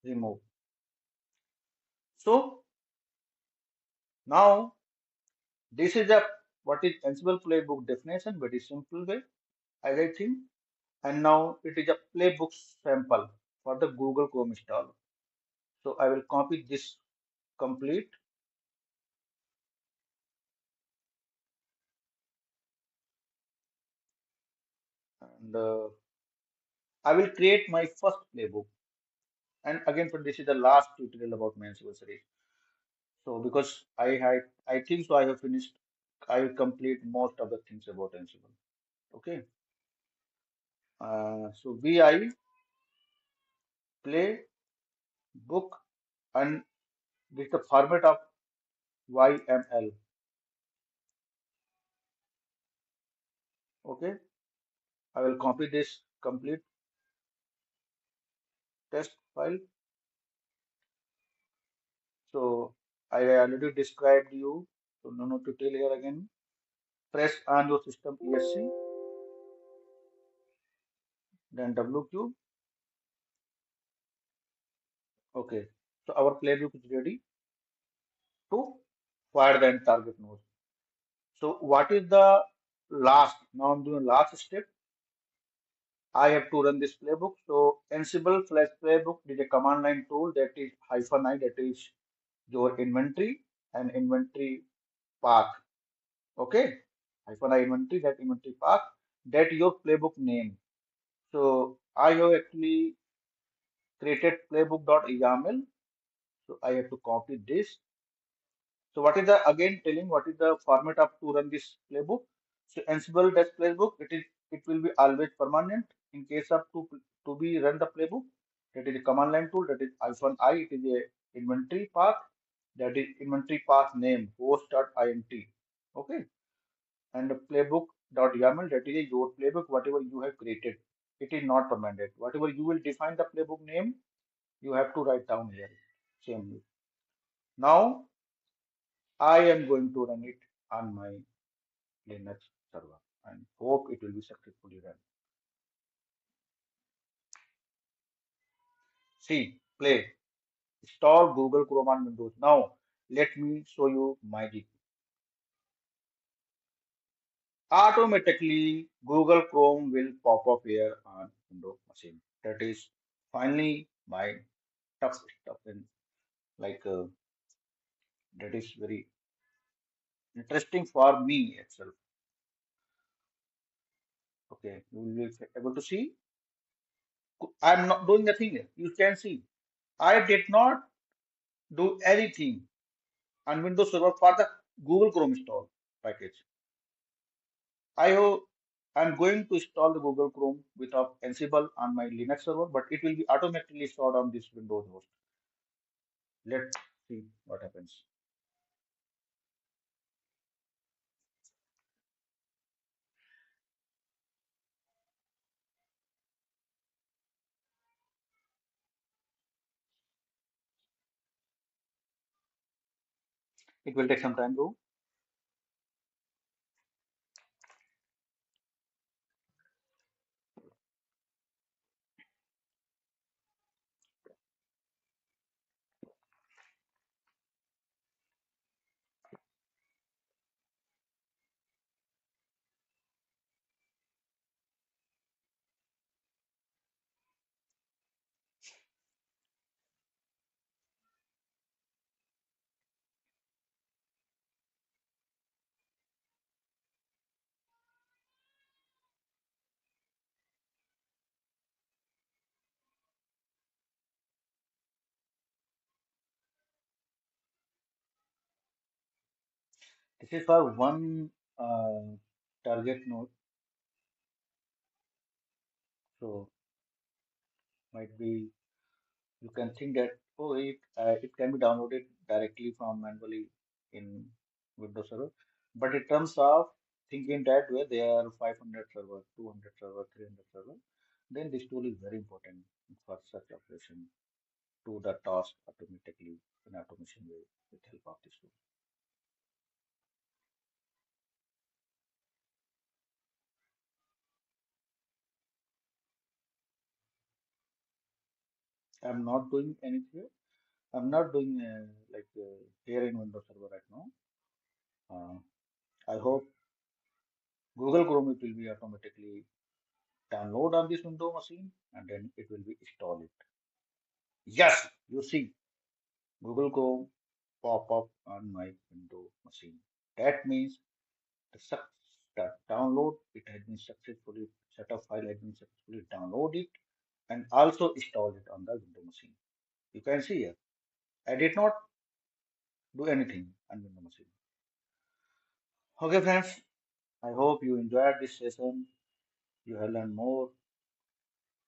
remove. So now this is a what is Ansible playbook definition, very simple way, as I think. And now it is a playbook sample for the Google Chrome install. So I will copy this complete and I will create my first playbook. And again, for this is the last tutorial about my Ansible series. So because I think so I have finished, I will complete most of the things about Ansible. Okay. So VI play book and this is the format of YML. Okay. I will copy this complete test file. So I already described you. So no to tell here again. Press on your system ESC, then WQ. Okay. So our playbook is ready to fire the target node. So what is the last? Now I'm doing last step. I have to run this playbook. So Ansible flash playbook is a command line tool that is -i, that is your inventory and inventory path. Okay, -i inventory, that inventory path, that your playbook name. So I have actually created playbook.yaml. So I have to copy this. So what is the again telling what is the format of to run this playbook? So Ansible dash playbook, it will be always permanent in case of to be run the playbook. That is a command line tool. That is -i. It is a inventory path. That is inventory path name host.int. Okay, and the playbook.yaml, that is your playbook whatever you have created. It is not permanent. Whatever you will define the playbook name, you have to write down here. Same. Now I am going to run it on my Linux server and hope it will be successfully run. See, play, install Google Chrome on Windows. Now, let me show you magic. Automatically, Google Chrome will pop up here on Windows machine. That is finally my tough stuff. And like that is very interesting for me itself. Okay, you will be able to see. I'm not doing nothing here. You can see. I did not do anything and Windows Server for the Google Chrome install package. I have, I'm going to install the Google Chrome without Ansible on my Linux server, but it will be automatically stored on this Windows host. Let's see what happens. It will take some time though. This is for one target node, so might be you can think that oh it can be downloaded directly from manually in Windows Server, but in terms of thinking that way there are 500 server, 200 server, 300 server, then this tool is very important for such operation to the task automatically in automation way with help of this tool. I'm not doing anything. I'm not doing here in Windows Server right now. Uh, I hope Google Chrome it will be automatically download on this window machine and then it will be install it. Yes, you see Google Chrome pop up on my window machine. That means the download it has been successfully setup file has been successfully downloaded and also installed it on the window machine. You can see here. I did not do anything on window machine. Okay, friends. I hope you enjoyed this session. You have learned more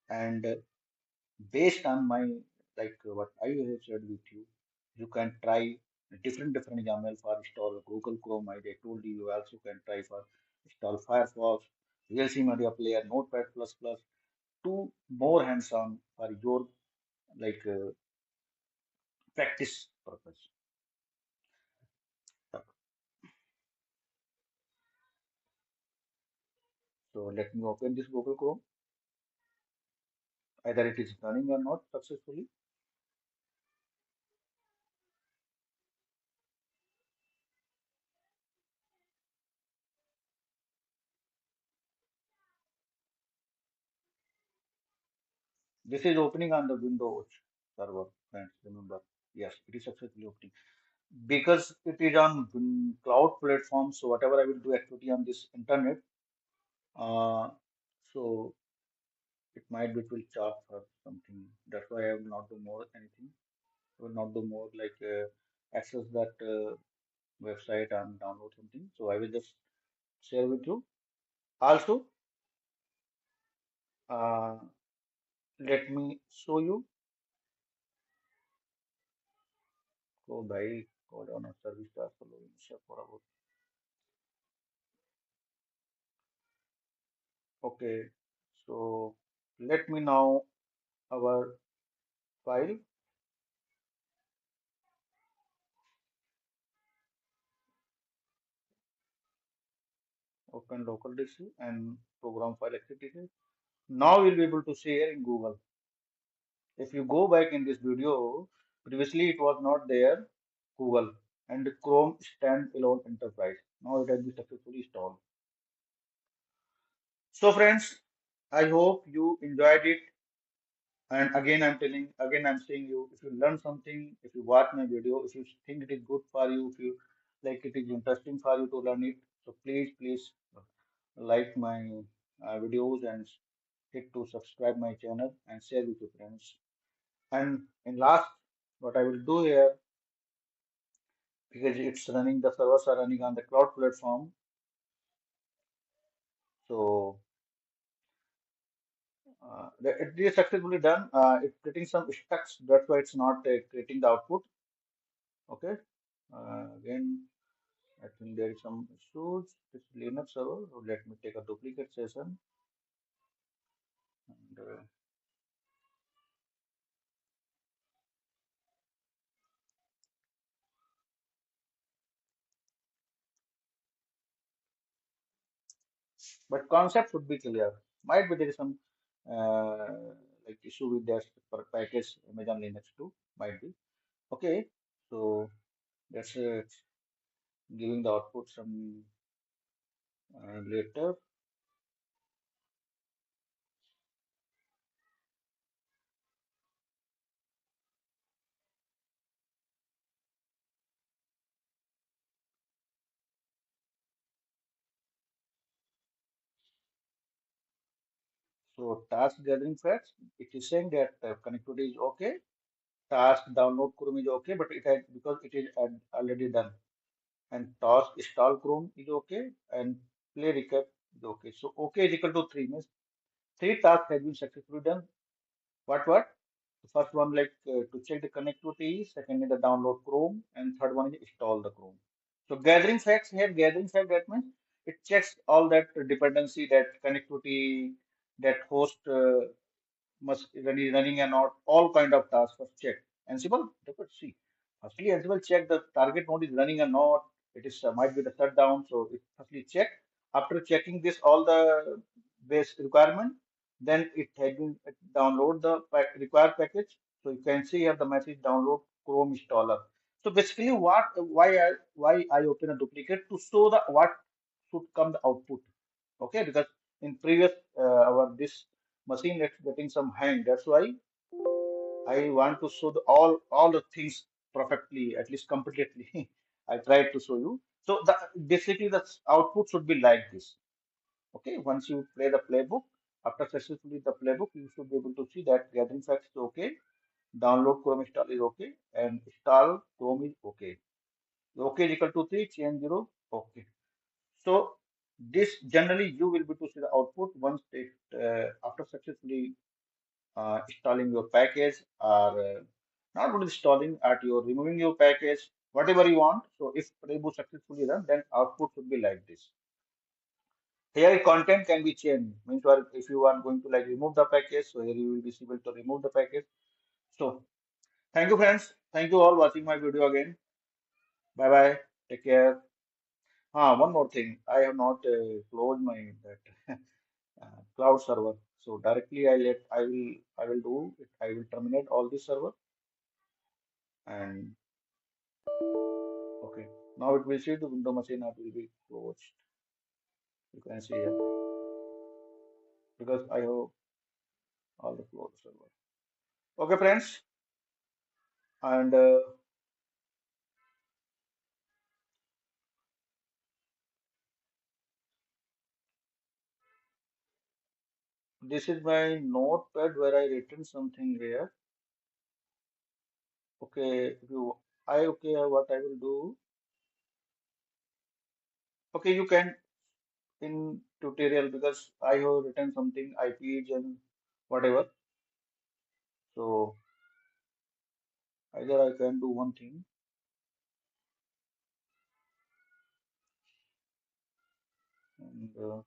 and based on my what I have shared with you, you can try different YAML for install Google Chrome. I told you, you also can try for install Firefox, VLC Media Player, Notepad++, to more hands-on for your like uh, practice purpose. So let me open this Google Chrome. Either it is running or not successfully. This is opening on the Windows server, friends. Remember, yes, it is successfully opening. Because it is on cloud platform, so whatever I will do activity on this internet, uh, so it might be it will charge for something. That's why I will not do more anything. I will not do more access that website and download something. So I will just share with you. Also, uh, let me show you. Go by code on a service task following step for about. Okay, so let me now our file. Open local disk and program file executed. Now you'll be able to share in Google. If you go back in this video, previously it was not there, Google and Chrome standalone enterprise. Now it has been successfully installed. So friends, I hope you enjoyed it. And again I'm saying you, if you learn something, if you watch my video, if you think it is good for you, if you like it is interesting for you to learn it, so please like my videos and hit to subscribe my channel and share with your friends. And in last, what I will do here, because it's running, the servers are running on the cloud platform. So it is successfully done. It's getting some stuck. That's why it's not creating the output. Okay. Again, I think there is some issues. This Linux server. So let me take a duplicate session. And, but concept should be clear. Might be there is some issue with their package Amazon Linux too. Might be. Okay. So that's giving the output some later. So task gathering facts, it is saying that connectivity is okay, task download Chrome is okay, but it has because it is already done. And task install Chrome is okay, and play recap is okay. So okay is equal to three means three tasks has been successfully done. What? The first one to check the connectivity, second is the download Chrome, and third one is install the Chrome. So gathering facts here, gathering fact that means it checks all that dependency, that connectivity, that host must running and not all kind of tasks first check. Ansible, look at see. Firstly, Ansible check the target node is running or not. It is might be the shutdown, so it firstly check. After checking this all the base requirement, then it had been download the required package. So you can see here the message download Chrome installer. So basically, why I open a duplicate to show the what should come the output. Okay, because in previous our this machine it's getting some hang. That's why I want to show all the things perfectly, at least completely. I tried to show you. So the basically the output should be like this. Okay, once you play the playbook, after successfully the playbook, you should be able to see that gathering facts is okay, download Chrome install is okay, and install Chrome is okay. Okay is equal to 3, change 0, okay. So this generally you will be to see the output once it after successfully installing your package or not only installing at your removing your package, whatever you want. So if reboot successfully done, then output should be like this. Here content can be changed. Means if you are going to like remove the package, so here you will be able to remove the package. So thank you friends. Thank you all watching my video again. Bye bye. Take care. One more thing. I have not closed my that cloud server. So directly I will do it. I will terminate all this server and okay. Now it will see the window machine app will be closed. You can see here because I have all the cloud server. Okay, friends, and this is my notepad where I written something here. Okay, if you I okay, what I will do. Okay, you can in tutorial because I have written something IPs and whatever. So either I can do one thing and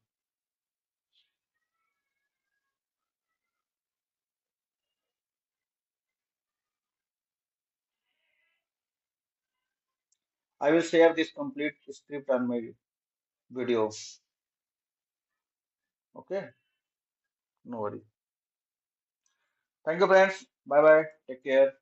I will share this complete script on my video. Okay, no worry. Thank you, friends. Bye bye. Take care.